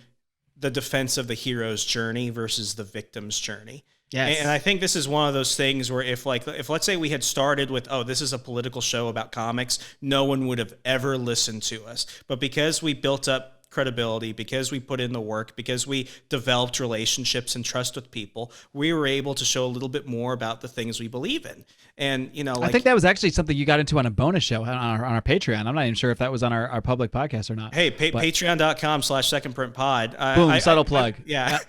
the defense of the hero's journey versus the victim's journey. Yes. And I think this is one of those things where if let's say we had started with, oh, this is a political show about comics, no one would have ever listened to us. But because we built up credibility, because we put in the work, because we developed relationships and trust with people, we were able to show a little bit more about the things we believe in. And, I think that was actually something you got into on a bonus show on our Patreon. I'm not even sure if that was on our public podcast or not. Hey, patreon.com/secondprintpod. Boom, subtle plug.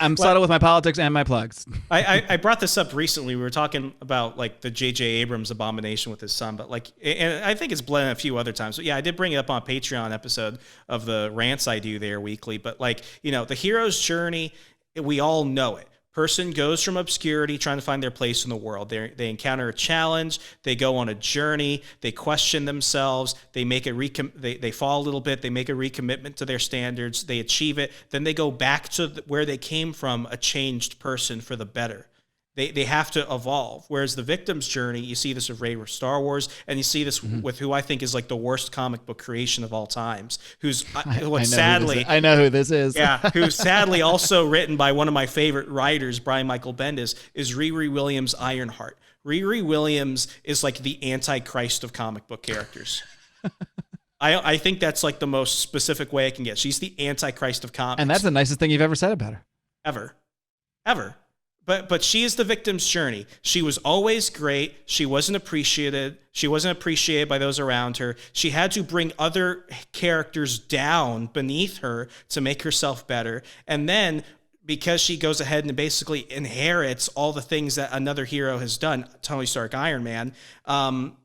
I'm subtle with my politics and my plugs. I brought this up recently. We were talking about like the J.J. Abrams abomination with his son, but and I think it's blended a few other times. But yeah, I did bring it up on a Patreon episode of the rants I do there weekly. But the hero's journey, we all know it. Person goes from obscurity trying to find their place in the world. They encounter a challenge. They go on a journey. They question themselves. They make they fall a little bit. They make a recommitment to their standards. They achieve it. Then they go back to where they came from, a changed person for the better. They have to evolve. Whereas the victim's journey, you see this with Star Wars, and you see this with who I think is like the worst comic book creation of all times, who's sadly... I know who this is. Yeah, who's sadly also written by one of my favorite writers, Brian Michael Bendis, is Riri Williams' Ironheart. Riri Williams is like the Antichrist of comic book characters. I think that's like the most specific way I can get. She's the Antichrist of comics. And that's the nicest thing you've ever said about her. Ever. But she is the victim's journey. She was always great. She wasn't appreciated. She wasn't appreciated by those around her. She had to bring other characters down beneath her to make herself better. And then, because she goes ahead and basically inherits all the things that another hero has done, Tony Stark, Iron Man,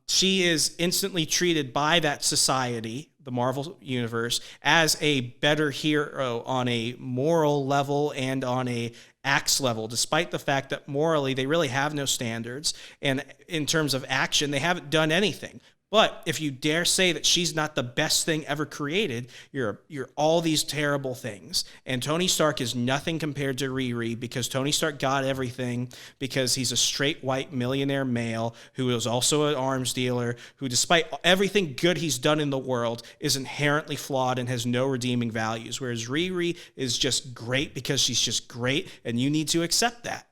she is instantly treated by that society, the Marvel Universe, as a better hero on a moral level and on a acts level, despite the fact that morally they really have no standards, and in terms of action they haven't done anything. But if you dare say that she's not the best thing ever created, you're all these terrible things. And Tony Stark is nothing compared to Riri, because Tony Stark got everything because he's a straight white millionaire male who is also an arms dealer, who despite everything good he's done in the world is inherently flawed and has no redeeming values. Whereas Riri is just great because she's just great, and you need to accept that.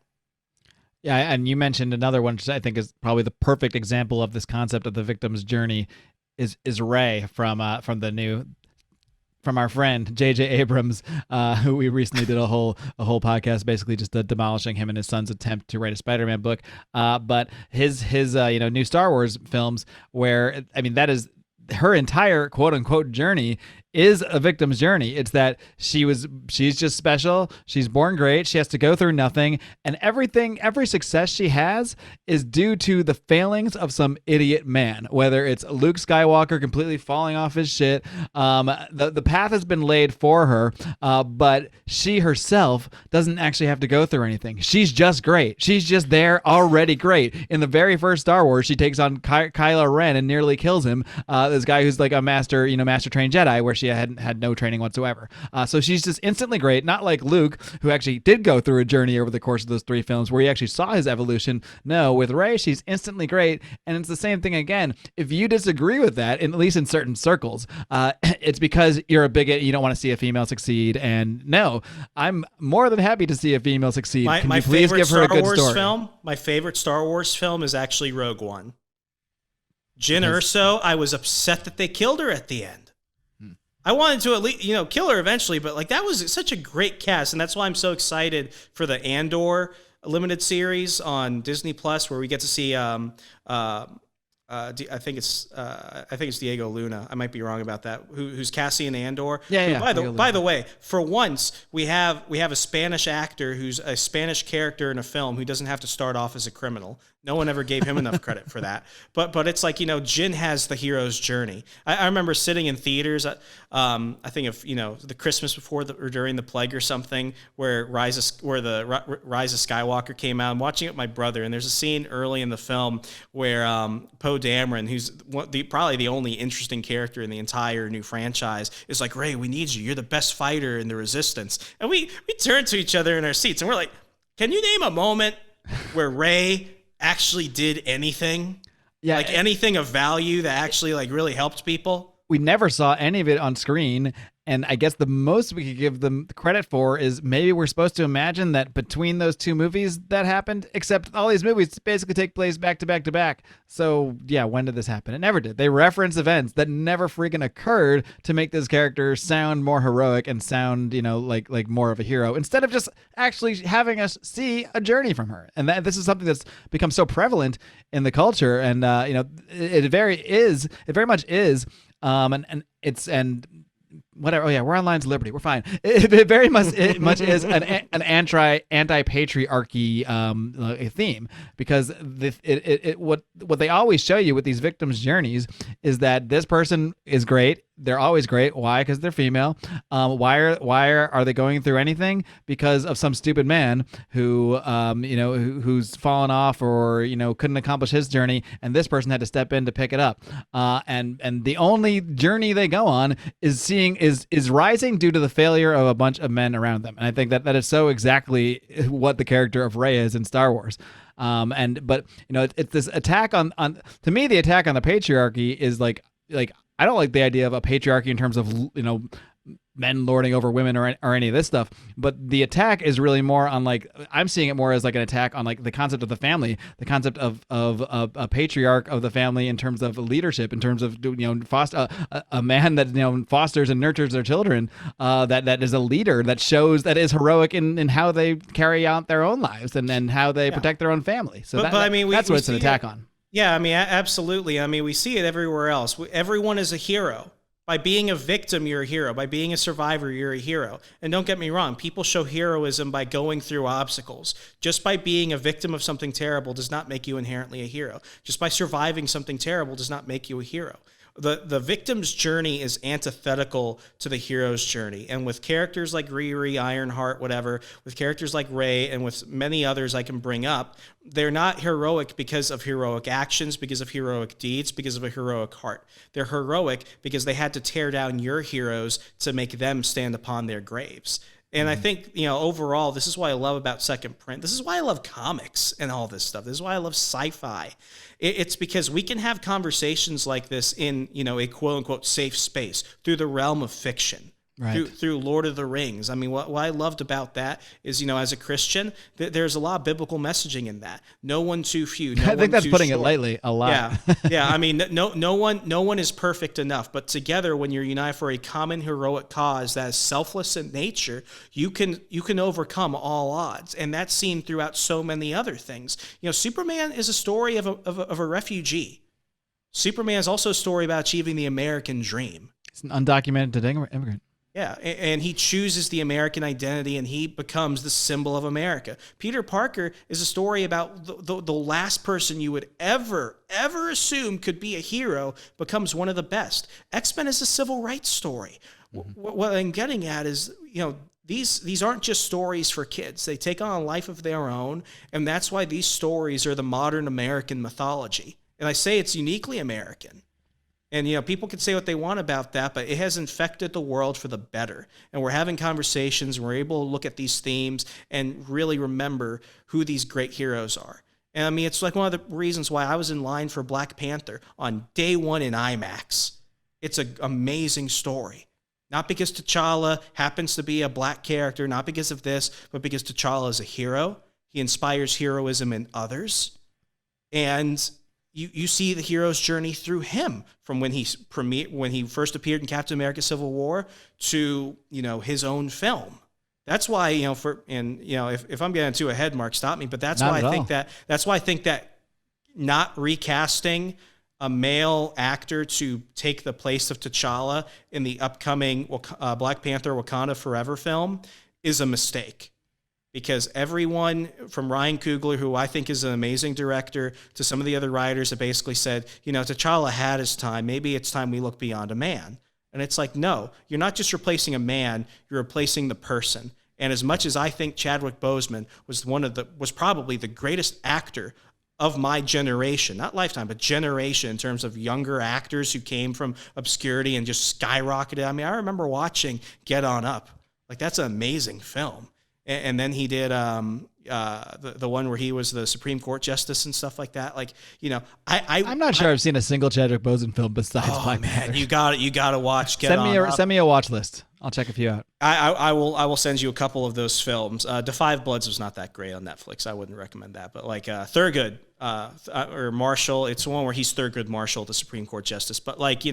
Yeah, and you mentioned another one, which I think is probably the perfect example of this concept of the victim's journey, is Ray from the new from our friend J.J. Abrams, who we recently did a whole podcast basically just demolishing him and his son's attempt to write a Spider-Man book. But his new Star Wars films, where I mean that is her entire quote unquote journey is a victim's journey. It's that she's just special. She's born great. She has to go through nothing, and every success she has is due to the failings of some idiot man. Whether it's Luke Skywalker completely falling off his shit, the path has been laid for her, but she herself doesn't actually have to go through anything. She's just great. She's just there already great. In the very first Star Wars, she takes on Kylo Ren and nearly kills him. This guy who's like a master trained Jedi, where she had no training whatsoever. So she's just instantly great, not like Luke, who actually did go through a journey over the course of those 3 films where he actually saw his evolution. No, with Rey, she's instantly great, and it's the same thing again. If you disagree with that, at least in certain circles, it's because you're a bigot, you don't want to see a female succeed, and no, I'm more than happy to see a female succeed. Can you please give her a good story? My favorite Star Wars film is actually Rogue One. Jyn Erso, I was upset that they killed her at the end. I wanted to at least, kill her eventually, but like that was such a great cast, and that's why I'm so excited for the Andor limited series on Disney Plus, where we get to see I think it's Diego Luna. I might be wrong about that. Who's Cassian Andor? Yeah. By the way, for once we have a Spanish actor who's a Spanish character in a film who doesn't have to start off as a criminal. No one ever gave him enough credit for that. But it's like, Jyn has the hero's journey. I remember sitting in theaters. I think of the Christmas before or during the plague or something, where the Rise of Skywalker came out. I'm watching it with my brother, and there's a scene early in the film where Poe Dameron, who's probably the only interesting character in the entire new franchise, is like, Rey, we need you. You're the best fighter in the Resistance. And we turn to each other in our seats, and we're like, can you name a moment where Rey actually did anything? Yeah, like anything of value that actually like really helped people? We never saw any of it on screen. And I guess the most we could give them credit for is maybe we're supposed to imagine that between those 2 movies that happened, except all these movies basically take place back to back to back. So yeah, when did this happen? It never did. They reference events that never freaking occurred to make this character sound more heroic and sound, like more of a hero, instead of just actually having us see a journey from her. And this is something that's become so prevalent in the culture. And, it very much is. And whatever. Oh yeah, we're on Lines of Liberty. We're fine. It very much is an anti-patriarchy theme, because what they always show you with these victims' journeys is that this person is great. They're always great. Why? Because they're female. Why are they going through anything? Because of some stupid man who's fallen off or couldn't accomplish his journey, and this person had to step in to pick it up. And the only journey they go on is rising due to the failure of a bunch of men around them. And I think that is so exactly what the character of Rey is in Star Wars. But it's this attack on to me, the attack on the patriarchy is like I don't like the idea of a patriarchy in terms of men lording over women or any of this stuff, but the attack is really more on I'm seeing it more as like an attack on the concept of the family, the concept of a patriarch of the family in terms of leadership, in terms of foster a man that fosters and nurtures their children, that is a leader, that shows that is heroic in how they carry out their own lives and how they protect their own family. So that's what it's an attack on. Yeah, I mean, absolutely. I mean, we see it everywhere else. Everyone is a hero. By being a victim, you're a hero. By being a survivor, you're a hero. And don't get me wrong, people show heroism by going through obstacles. Just by being a victim of something terrible does not make you inherently a hero. Just by surviving something terrible does not make you a hero. The victim's journey is antithetical to the hero's journey. And with characters like Riri, Ironheart, whatever, with characters like Rey, and with many others I can bring up, they're not heroic because of heroic actions, because of heroic deeds, because of a heroic heart. They're heroic because they had to tear down your heroes to make them stand upon their graves. And I think, overall, this is what I love about Second Print. This is why I love comics and all this stuff. This is why I love sci-fi. It's because we can have conversations like this in, a quote-unquote safe space through the realm of fiction. Right. through Lord of the Rings. I mean, what I loved about that is, as a Christian, there's a lot of biblical messaging in that. No one too few. No I think one that's too putting short. it lightly a lot. Yeah. I mean, no one is perfect enough, but together, when you're united for a common heroic cause that is selfless in nature, you can overcome all odds, and that's seen throughout so many other things. Superman is a story of a refugee. Superman is also a story about achieving the American dream. It's an undocumented immigrant. Yeah, and he chooses the American identity, and he becomes the symbol of America. Peter Parker is a story about the last person you would ever assume could be a hero becomes one of the best. X-Men is a civil rights story. What I'm getting at is, these aren't just stories for kids. They take on a life of their own, and that's why these stories are the modern American mythology. And I say it's uniquely American. And, people can say what they want about that, but it has infected the world for the better. And we're having conversations, and we're able to look at these themes and really remember who these great heroes are. And I mean, it's like one of the reasons why I was in line for Black Panther on day one in IMAX. It's an amazing story. Not because T'Challa happens to be a black character, not because of this, but because T'Challa is a hero. He inspires heroism in others. And you see the hero's journey through him, from when he first appeared in Captain America: Civil War to his own film. That's why if I'm getting too ahead, Mark, stop me. But that's why I think that not recasting a male actor to take the place of T'Challa in the upcoming Black Panther: Wakanda Forever film is a mistake. Because everyone from Ryan Coogler, who I think is an amazing director, to some of the other writers have basically said, T'Challa had his time. Maybe it's time we look beyond a man. And it's like, no, you're not just replacing a man, you're replacing the person. And as much as I think Chadwick Boseman was probably the greatest actor of my generation, not lifetime, but generation, in terms of younger actors who came from obscurity and just skyrocketed. I mean, I remember watching Get On Up. Like, that's an amazing film. And then he did the one where he was the Supreme Court justice and stuff like that. Like, I'm not sure I've seen a single Chadwick Boseman film besides Black Panther. You got to watch. Send me a watch list. I'll check a few out. I will send you a couple of those films. Da 5 Bloods was not that great on Netflix. I wouldn't recommend that. But like Thurgood or Marshall, it's one where he's Thurgood Marshall, the Supreme Court justice. But like,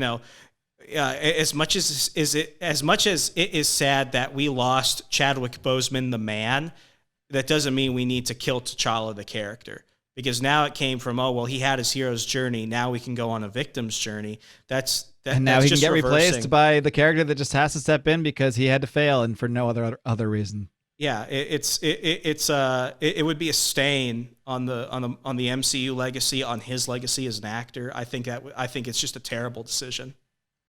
as much as it is sad that we lost Chadwick Boseman, the man, that doesn't mean we need to kill T'Challa, the character. Because now it came from, he had his hero's journey. Now we can go on a victim's journey. And now he can get replaced by the character that just has to step in because he had to fail and for no other reason. Yeah, it would be a stain on the MCU legacy, on his legacy as an actor. I think it's just a terrible decision.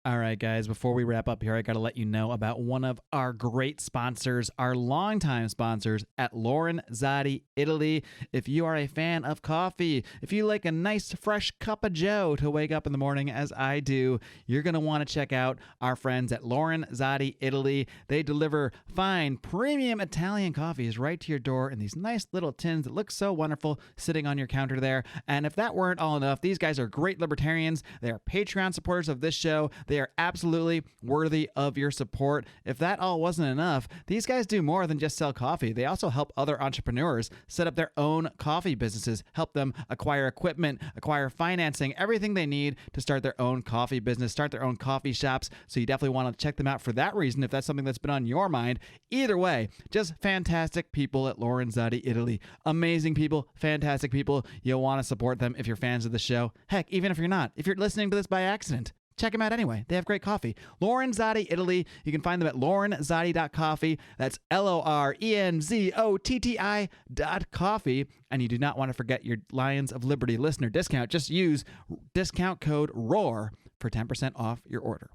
All right, guys, before we wrap up here, I got to let you know about one of our great sponsors, our longtime sponsors at Lorenzotti, Italy. If you are a fan of coffee, if you like a nice fresh cup of joe to wake up in the morning as I do, you're going to want to check out our friends at Lorenzotti, Italy. They deliver fine, premium Italian coffees right to your door in these nice little tins that look so wonderful sitting on your counter there. And if that weren't all enough, these guys are great libertarians. They are Patreon supporters of this show. They are absolutely worthy of your support. If that all wasn't enough, these guys do more than just sell coffee. They also help other entrepreneurs set up their own coffee businesses, help them acquire equipment, acquire financing, everything they need to start their own coffee business, start their own coffee shops. So you definitely want to check them out for that reason if that's something that's been on your mind. Either way, just fantastic people at Lorenzotti, Italy. Amazing people, fantastic people. You'll want to support them if you're fans of the show. Heck, even if you're not, if you're listening to this by accident, check them out anyway. They have great coffee. Lorenzotti, Italy. You can find them at lorenzotti.coffee. That's LORENZOTTI.coffee. And you do not want to forget your Lions of Liberty listener discount. Just use discount code ROAR for 10% off your order.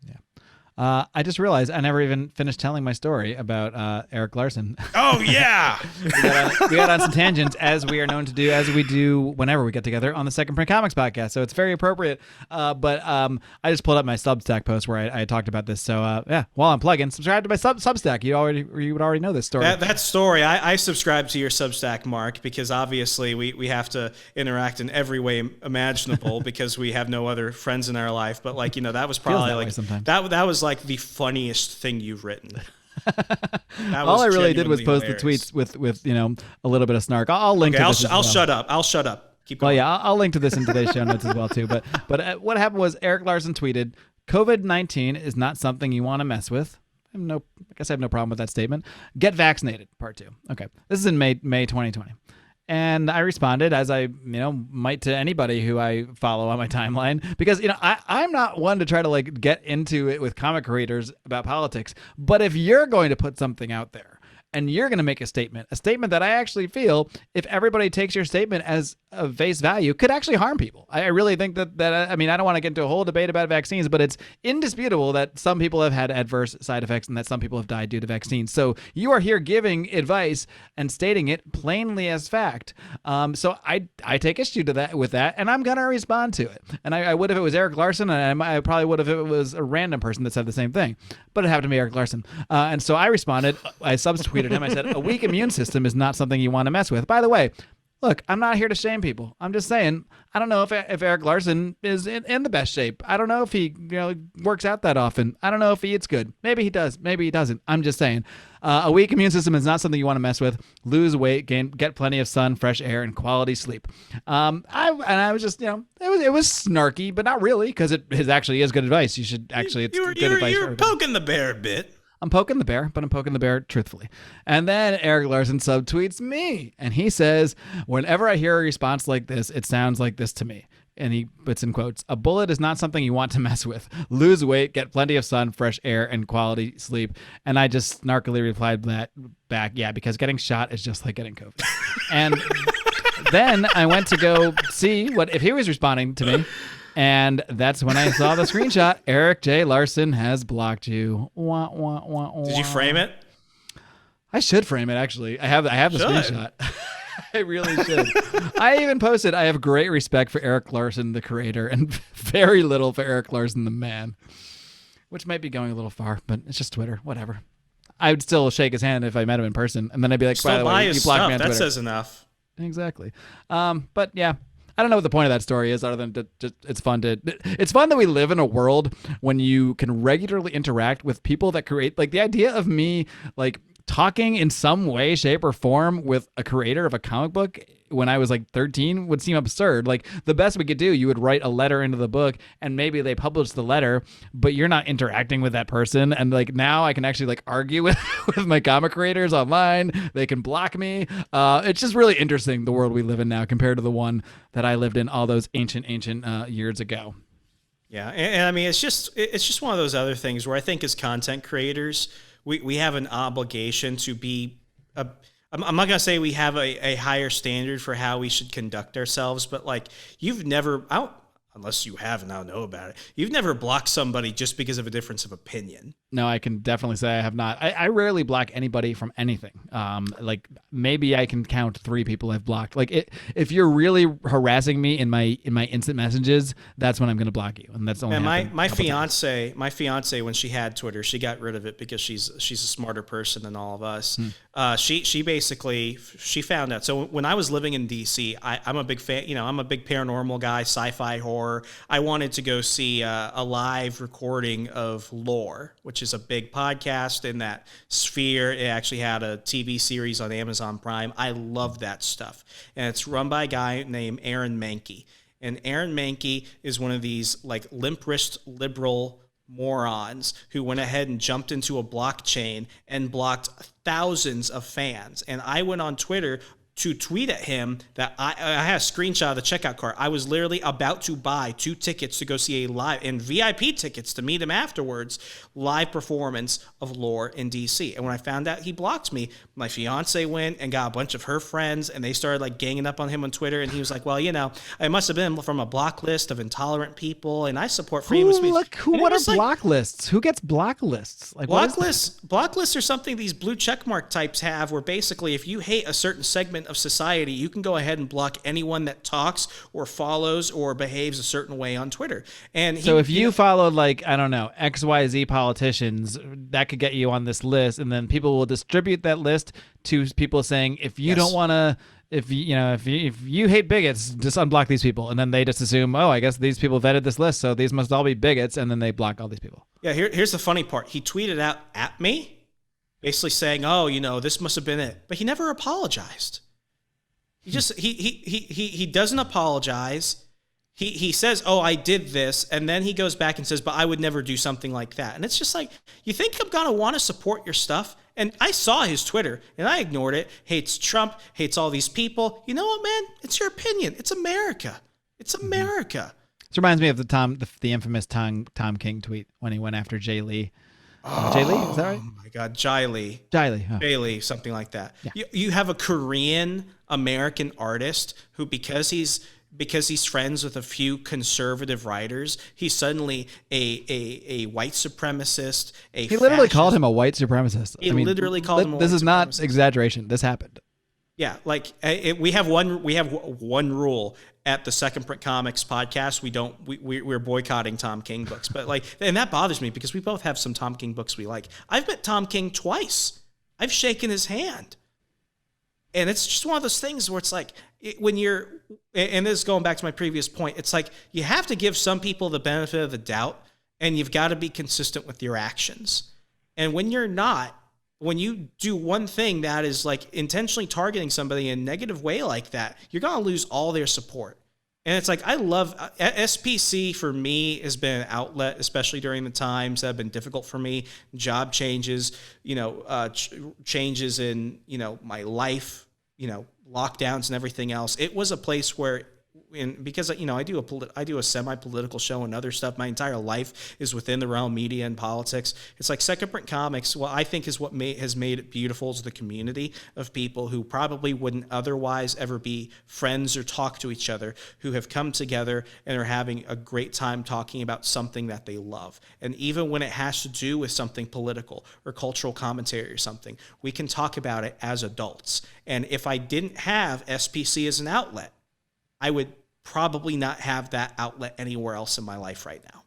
Yeah. I just realized I never even finished telling my story about Eric Larson. Oh, yeah! we got on some tangents, as we are known to do, as we do whenever we get together on the Second Print Comics podcast. So it's very appropriate. But I just pulled up my Substack post where I talked about this. So yeah, while I'm plugging, subscribe to my Substack. You would already know this story. That story, I subscribe to your Substack, Mark, because obviously we have to interact in every way imaginable because we have no other friends in our life. But like, that was probably like, that was like like the funniest thing you've written. All I really did was post hilarious. the tweets with a little bit of snark. I'll link to this. I'll shut up. I'll shut up. Keep going. Well, yeah, I'll link to this in today's show notes as well too. But what happened was Eric Larson tweeted, "COVID-19 is not something you want to mess with." I guess I have no problem with that statement. Get vaccinated, part 2. Okay, this is in May 2020. And I responded, as I might to anybody who I follow on my timeline, because I'm not one to try to like get into it with comic creators about politics. But if you're going to put something out there and you're going to make a statement that I actually feel, if everybody takes your statement as a face value, could actually harm people. I really think that I don't want to get into a whole debate about vaccines, but it's indisputable that some people have had adverse side effects and that some people have died due to vaccines. So you are here giving advice and stating it plainly as fact. So I take issue with that, and I'm going to respond to it. And I would if it was Eric Larson, and I probably would if it was a random person that said the same thing. But it happened to be Eric Larson. And so I responded. I subtweeted him. I said, "A weak immune system is not something you want to mess with." By the way, look, I'm not here to shame people. I'm just saying, I don't know if Eric Larson is in the best shape. I don't know if he works out that often. I don't know if he eats good. Maybe he does. Maybe he doesn't. I'm just saying. A weak immune system is not something you want to mess with. Lose weight, get plenty of sun, fresh air, and quality sleep. I was just, it was snarky, but not really, because it actually is good advice. You should actually, it's good advice. You're poking the bear a bit. I'm poking the bear, but I'm poking the bear truthfully. And then Eric Larson subtweets me, and he says, "Whenever I hear a response like this, it sounds like this to me." And he puts in quotes, "A bullet is not something you want to mess with. Lose weight, get plenty of sun, fresh air, and quality sleep." And I just snarkily replied back, "Yeah, because getting shot is just like getting COVID." And then I went to go see if he was responding to me. And that's when I saw the screenshot. Eric J. Larson has blocked you. Wah, wah, wah, wah. Did you frame it? I should frame it, actually. I have the screenshot. I really should. I even posted, "I have great respect for Eric Larson, the creator, and very little for Eric Larson, the man." Which might be going a little far, but it's just Twitter. Whatever. I would still shake his hand if I met him in person. And then I'd be like, "By the way, you blocked me on Twitter." That says enough. Exactly. But yeah. I don't know what the point of that story is, other than just it's fun that we live in a world when you can regularly interact with people that create, like, the idea of me like talking in some way, shape, or form with a creator of a comic book when I was like 13 would seem absurd. Like, the best we could do, you would write a letter into the book and maybe they publish the letter, but you're not interacting with that person. And like, now I can actually like argue with my comic creators online. They can block me. It's just really interesting, the world we live in now compared to the one that I lived in all those ancient years ago. Yeah. And I mean, it's just one of those other things where I think as content creators, we have an obligation to be I'm not going to say we have a higher standard for how we should conduct ourselves, but like, unless you have and I don't know about it, you've never blocked somebody just because of a difference of opinion. No, I can definitely say I have not. I rarely block anybody from anything. Like, maybe I can count 3 people I've blocked. Like, if you're really harassing me in my instant messages, that's when I'm going to block you. And that's only my fiance, when she had Twitter, she got rid of it because she's a smarter person than all of us. She basically found out. So when I was living in DC, I'm a big fan. I'm a big paranormal guy, sci-fi, horror. I wanted to go see a live recording of Lore, which is a big podcast in that sphere. It actually had a TV series on Amazon Prime. I love that stuff. And it's run by a guy named Aaron Mahnke. And Aaron Mahnke is one of these like limp-wrist liberal morons who went ahead and jumped into a blockchain and blocked thousands of fans. And I went on Twitter to tweet at him that I had a screenshot of the checkout cart. I was literally about to buy 2 tickets to go see a live, and VIP tickets to meet him afterwards, live performance of Lore in DC. And when I found out he blocked me, my fiance went and got a bunch of her friends, and they started like ganging up on him on Twitter. And he was like, "Well, I must have been from a block list of intolerant people, and I support freedom of speech." What are block lists? Who gets block lists? Like, block lists are something these blue checkmark types have, where basically if you hate a certain segment of society, you can go ahead and block anyone that talks or follows or behaves a certain way on Twitter. And so if you followed, like, I don't know, XYZ politicians, that could get you on this list, and then people will distribute that list to people saying, if you don't want to if you hate bigots, just unblock these people, and then they just assume, oh, I guess these people vetted this list, so these must all be bigots, and then they block all these people. Yeah, here's the funny part. He tweeted out at me, basically saying, "Oh, this must have been it," but he never apologized. He doesn't apologize. He says, "Oh, I did this," and then he goes back and says, "But I would never do something like that." And it's just like, you think I'm gonna want to support your stuff? And I saw his Twitter, and I ignored it. Hates Trump, hates all these people. You know what, man? It's your opinion. It's America. It's America. This reminds me of the infamous Tom King tweet when he went after Jay Lee. Jay Lee, is that right? Oh my God, Jay Lee. Oh. Jay Lee, something like that. Yeah. You have a Korean American artist who, because he's friends with a few conservative writers, he's suddenly a white supremacist. He literally called him a white supremacist. Literally called him a white supremacist. This is not exaggeration. This happened. Yeah, like we have one rule at the Second Print Comics podcast. We're boycotting Tom King books, but and that bothers me because we both have some Tom King books we like. I've met Tom King twice. I've shaken his hand. And it's just one of those things where it's like, when you're, and this is going back to my previous point, it's like you have to give some people the benefit of the doubt, and you've got to be consistent with your actions. And when you're not, when you do one thing that is like intentionally targeting somebody in a negative way like that, you're going to lose all their support. And it's like, I love SPC for me has been an outlet, especially during the times that have been difficult for me. Job changes, changes in, my life, lockdowns and everything else. It was a place where, because I do a semi-political show and other stuff. My entire life is within the realm of media and politics. It's like Second Print Comics. What I think is what has made it beautiful is the community of people who probably wouldn't otherwise ever be friends or talk to each other, who have come together and are having a great time talking about something that they love. And even when it has to do with something political or cultural commentary or something, we can talk about it as adults. And if I didn't have SPC as an outlet, I would probably not have that outlet anywhere else in my life right now.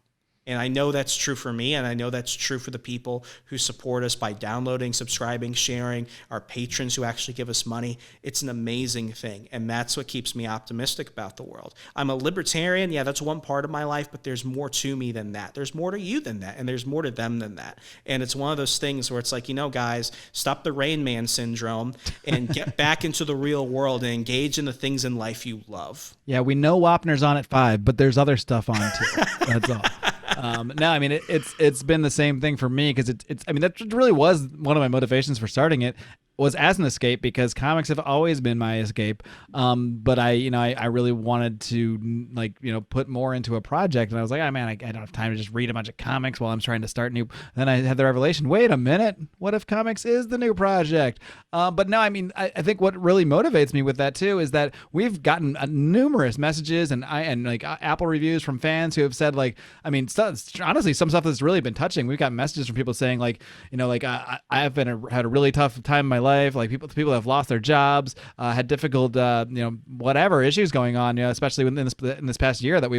And I know that's true for me, and I know that's true for the people who support us by downloading, subscribing, sharing, our patrons who actually give us money. It's an amazing thing, and that's what keeps me optimistic about the world. I'm a libertarian. Yeah, that's one part of my life, but there's more to me than that. There's more to you than that, and there's more to them than that. And it's one of those things where it's like, guys, stop the Rain Man syndrome and get back into the real world and engage in the things in life you love. Yeah, we know Wapner's on at 5, but there's other stuff on too. That's all. No, I mean, it's been the same thing for me because that really was one of my motivations for starting it, was as an escape, because comics have always been my escape. But I really wanted to put more into a project, and I was like, oh man, I don't have time to just read a bunch of comics while I'm trying to start new. Then I had the revelation, wait a minute, what if comics is the new project? But no, I mean, I think what really motivates me with that too is that we've gotten numerous messages and Apple reviews from fans who have said honestly, some stuff that's really been touching. We've got messages from people saying I've had a really tough time in my life, like people that have lost their jobs, had difficult whatever issues going on, especially in this past year that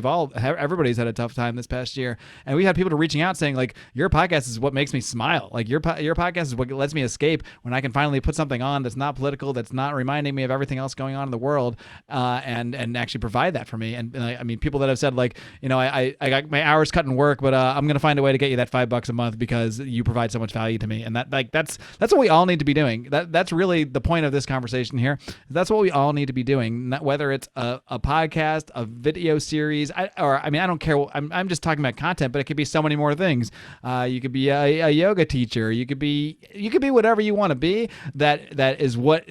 everybody's had a tough time this past year. And we had people reaching out saying your podcast is what makes me smile, your podcast is what lets me escape when I can finally put something on that's not political, that's not reminding me of everything else going on in the world, and actually provide that for me. And I mean, people that have said I got my hours cut in work, but I'm gonna find a way to get you that $5 a month because you provide so much value to me. And that's what we all need to be doing. That's really the point of this conversation here. That's what we all need to be doing, whether it's a podcast, a video series, I don't care. I'm just talking about content, but it could be so many more things. You could be a yoga teacher. You could be whatever you want to be. That is what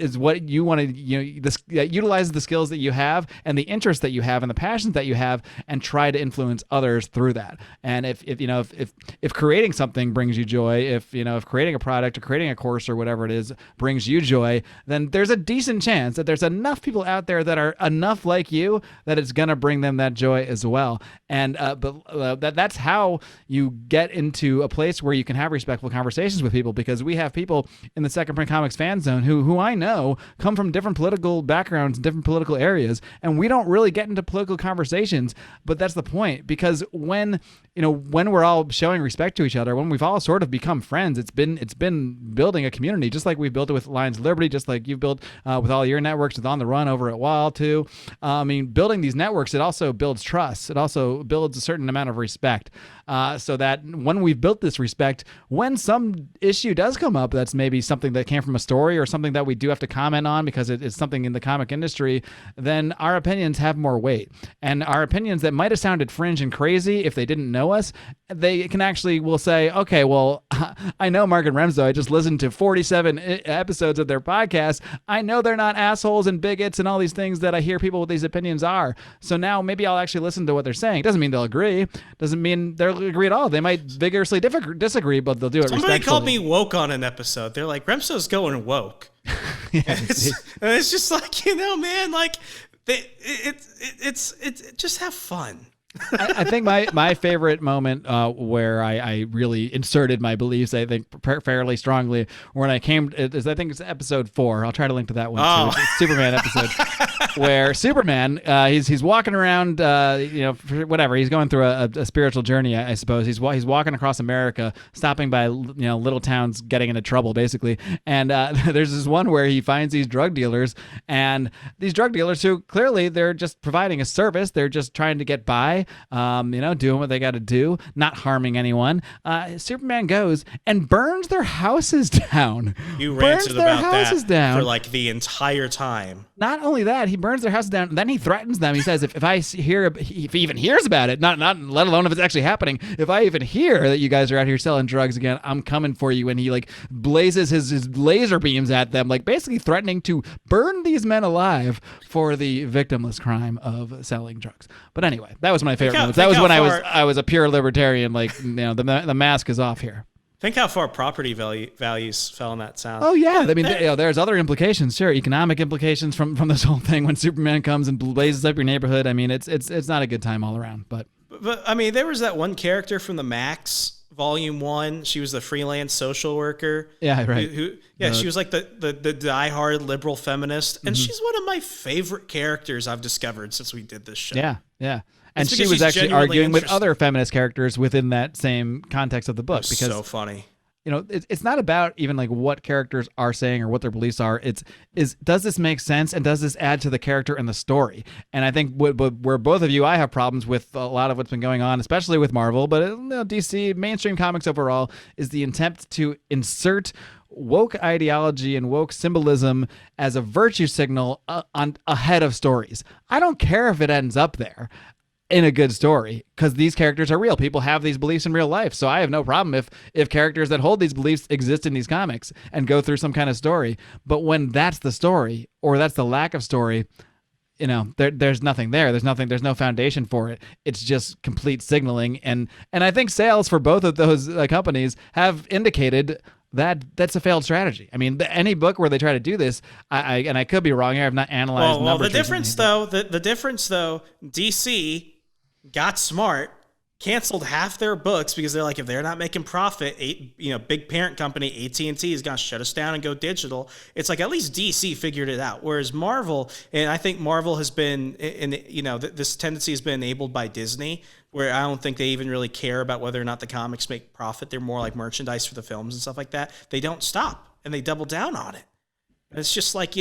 you want to, that utilizes the skills that you have and the interests that you have and the passions that you have, and try to influence others through that. And if creating something brings you joy, if creating a product or creating a course or whatever it is brings you joy, then there's a decent chance that there's enough people out there that are enough like you that it's going to bring them that joy as well. And that's how you get into a place where you can have respectful conversations with people, because we have people in the Second Print Comics fan zone who I know come from different political backgrounds, different political areas, and we don't really get into political conversations. But that's the point, because when we're all showing respect to each other, when we've all sort of become friends, it's been building a community, just like we've built built it with Lions of Liberty, just like you've built with all your networks, with On the Run over at Wall too. I mean, building these networks, it also builds trust. It also builds a certain amount of respect, so that when we've built this respect, when some issue does come up that's maybe something that came from a story or something that we do have to comment on because it's something in the comic industry, then our opinions have more weight. And our opinions that might have sounded fringe and crazy if they didn't know us, they can actually will say, okay, well, I know Marc and Remso. I just listened to 47 episodes of their podcast. I know they're not assholes and bigots and all these things that I hear people with these opinions are. So now maybe I'll actually listen to what they're saying. Doesn't mean they'll agree. Doesn't mean they'll agree at all. They might vigorously disagree, but they'll do it Somebody respectfully. called me woke on an episode. They're like, Remso's going woke. Yeah, and it's just like, man, like it's just have fun. I think my favorite moment where I really inserted my beliefs, I think fairly strongly, when I came, I think it's episode 4. I'll try to link to that one too. It's Superman episode where Superman he's walking around, whatever. He's going through a spiritual journey, I suppose. He's walking across America, stopping by little towns, getting into trouble basically. And there's this one where he finds these drug dealers, and these drug dealers who clearly they're just providing a service. They're just trying to get by. Doing what they got to do, not harming anyone. Superman goes and burns their houses down. You burns ranted their about houses that down for like the entire time. Not only that, he burns their houses down, and then he threatens them. He says, if he even hears about it, not let alone if it's actually happening, if I even hear that you guys are out here selling drugs again, I'm coming for you. And he like blazes his laser beams at them, like basically threatening to burn these men alive for the victimless crime of selling drugs. But anyway, that was my favorite moments. That was when I was a pure libertarian. Like, the mask is off here. Think how far property values fell in that sound. Oh yeah, I mean, there's other implications, sure, economic implications from this whole thing when Superman comes and blazes up your neighborhood. I mean, it's not a good time all around. But I mean, there was that one character from the Max Volume 1. She was the freelance social worker. Yeah, right. She was like the diehard liberal feminist, and she's one of my favorite characters I've discovered since we did this show. Yeah. And she was actually arguing with other feminist characters within that same context of the book. Because so funny. It's not about even like what characters are saying or what their beliefs are. Does this make sense, and does this add to the character and the story? And I think where both of you, I have problems with a lot of what's been going on, especially with Marvel, but DC, mainstream comics overall, is the attempt to insert woke ideology and woke symbolism as a virtue signal ahead of stories. I don't care if it ends up there in a good story, because these characters are real. People have these beliefs in real life, so I have no problem if characters that hold these beliefs exist in these comics and go through some kind of story. But when that's the story, or that's the lack of story, there's nothing there. There's no foundation for it. It's just complete signaling, and I think sales for both of those companies have indicated that's a failed strategy. I mean, any book where they try to do this, I could be wrong here. I've not analyzed numbers. Well, the difference though, DC got smart, canceled half their books because they're like, if they're not making profit, big parent company AT&T is going to shut us down and go digital. It's like at least DC figured it out. Whereas Marvel, and I think Marvel has been, this tendency has been enabled by Disney, where I don't think they even really care about whether or not the comics make profit. They're more like merchandise for the films and stuff like that. They don't stop, and they double down on it. And it's just like,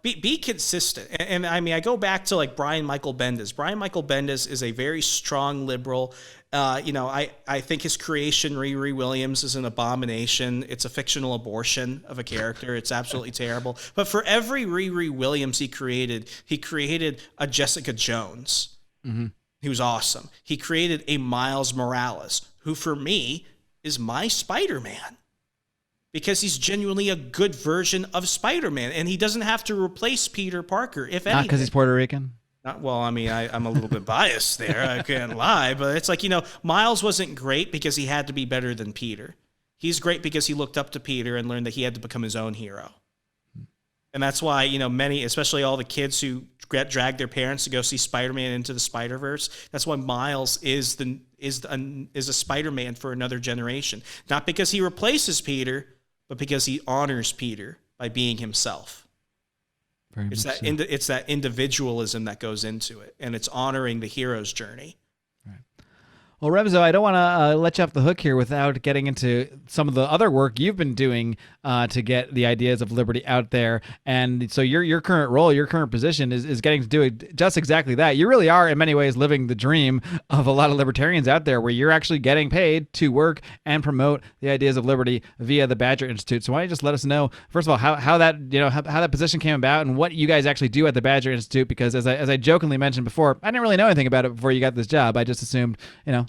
be consistent. And I mean, I go back to like Brian Michael Bendis. Brian Michael Bendis is a very strong liberal. I think his creation, Riri Williams, is an abomination. It's a fictional abortion of a character. It's absolutely terrible. But for every Riri Williams he created a Jessica Jones. Mm-hmm. He was awesome. He created a Miles Morales, who for me is my Spider-Man, because he's genuinely a good version of Spider-Man, and he doesn't have to replace Peter Parker, if anything. Not because he's Puerto Rican? Well, I mean, I'm a little bit biased there. I can't lie, but it's like, Miles wasn't great because he had to be better than Peter. He's great because he looked up to Peter and learned that he had to become his own hero. And that's why, many, especially all the kids who drag their parents to go see Spider-Man Into the Spider-Verse, that's why Miles is a Spider-Man for another generation. Not because he replaces Peter, but because he honors Peter by being himself. It's that individualism that goes into it, and it's honoring the hero's journey. Well, Remso, I don't want to let you off the hook here without getting into some of the other work you've been doing to get the ideas of liberty out there. And so your current role, your current position is getting to do just exactly that. You really are, in many ways, living the dream of a lot of libertarians out there, where you're actually getting paid to work and promote the ideas of liberty via the Badger Institute. So why don't you just let us know, first of all, how that how that position came about and what you guys actually do at the Badger Institute? Because as I jokingly mentioned before, I didn't really know anything about it before you got this job. I just assumed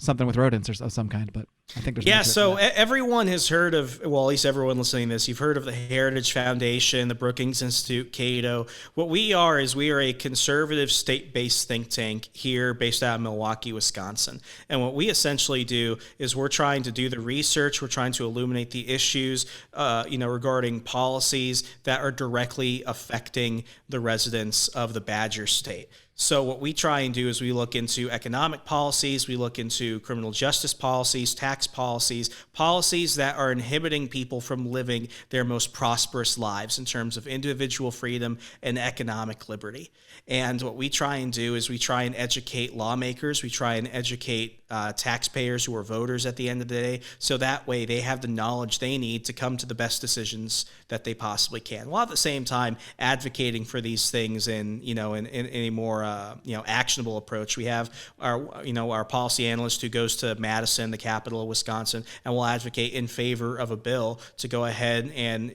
something with rodents or of some kind, but I think there's so everyone has heard of, well, at least everyone listening to this, you've heard of the Heritage Foundation, the Brookings Institute, Cato. What we are is we are a conservative state-based think tank here based out of Milwaukee, Wisconsin. And what we essentially do is we're trying to do the research, we're trying to illuminate the issues, regarding policies that are directly affecting the residents of the Badger State. So what we try and do is we look into economic policies, we look into criminal justice policies, tax policies, policies that are inhibiting people from living their most prosperous lives in terms of individual freedom and economic liberty. And what we try and do is we try and educate lawmakers, we try and educate taxpayers who are voters at the end of the day, so that way they have the knowledge they need to come to the best decisions that they possibly can, while at the same time advocating for these things in a more actionable approach. We have our policy analyst who goes to Madison, the capital of Wisconsin, and will advocate in favor of a bill to go ahead and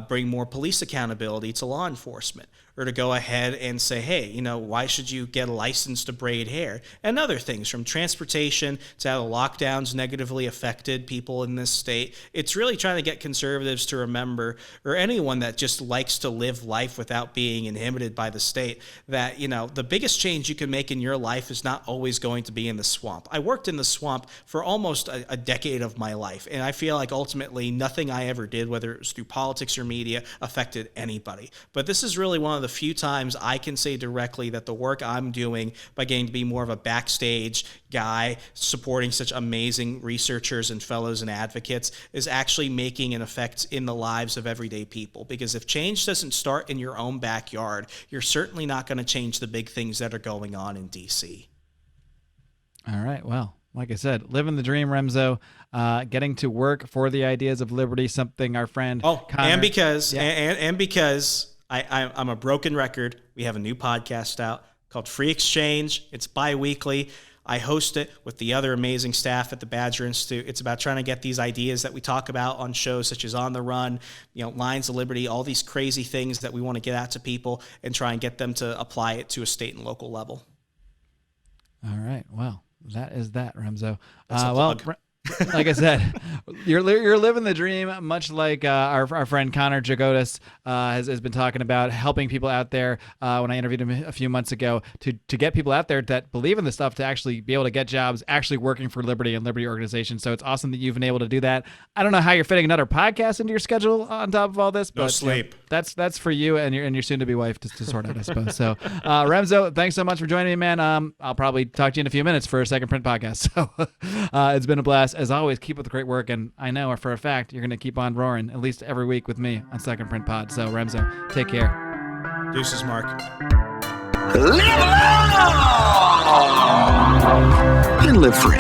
bring more police accountability to law enforcement, or to go ahead and say, hey, why should you get a license to braid hair? And other things, from transportation to how the lockdowns negatively affected people in this state. It's really trying to get conservatives to remember, or anyone that just likes to live life without being inhibited by the state, that, the biggest change you can make in your life is not always going to be in the swamp. I worked in the swamp for almost a decade of my life, and I feel like ultimately nothing I ever did, whether it was through politics or media, affected anybody. But this is really one of the few times I can say directly that the work I'm doing by getting to be more of a backstage guy supporting such amazing researchers and fellows and advocates is actually making an effect in the lives of everyday people. Because if change doesn't start in your own backyard, you're certainly not going to change the big things that are going on in DC. All right. Well, like I said, living the dream, Remso, getting to work for the ideas of liberty, something our friend Connor, and because I'm a broken record, we have a new podcast out called Free Exchange. It's bi-weekly. I host it with the other amazing staff at the Badger Institute. It's about trying to get these ideas that we talk about on shows such as On the Run, Lions of Liberty, all these crazy things that we want to get out to people and try and get them to apply it to a state and local level. All right. Well, that is that, Remso. That's a plug. Like I said, you're living the dream, much like our friend Connor Jagodas has been talking about, helping people out there when I interviewed him a few months ago to get people out there that believe in this stuff to actually be able to get jobs actually working for liberty and liberty organizations. So it's awesome that you've been able to do that. I don't know how you're fitting another podcast into your schedule on top of all this, but sleep. That's for you and your soon-to-be wife to sort out, I suppose. So Remso, thanks so much for joining me, man. I'll probably talk to you in a few minutes for a Second Print podcast. So it's been a blast. As always, keep up the great work, and I know for a fact you're going to keep on roaring at least every week with me on Second Print Pod. So Remso, take care. Deuces, Mark. Live long and live free.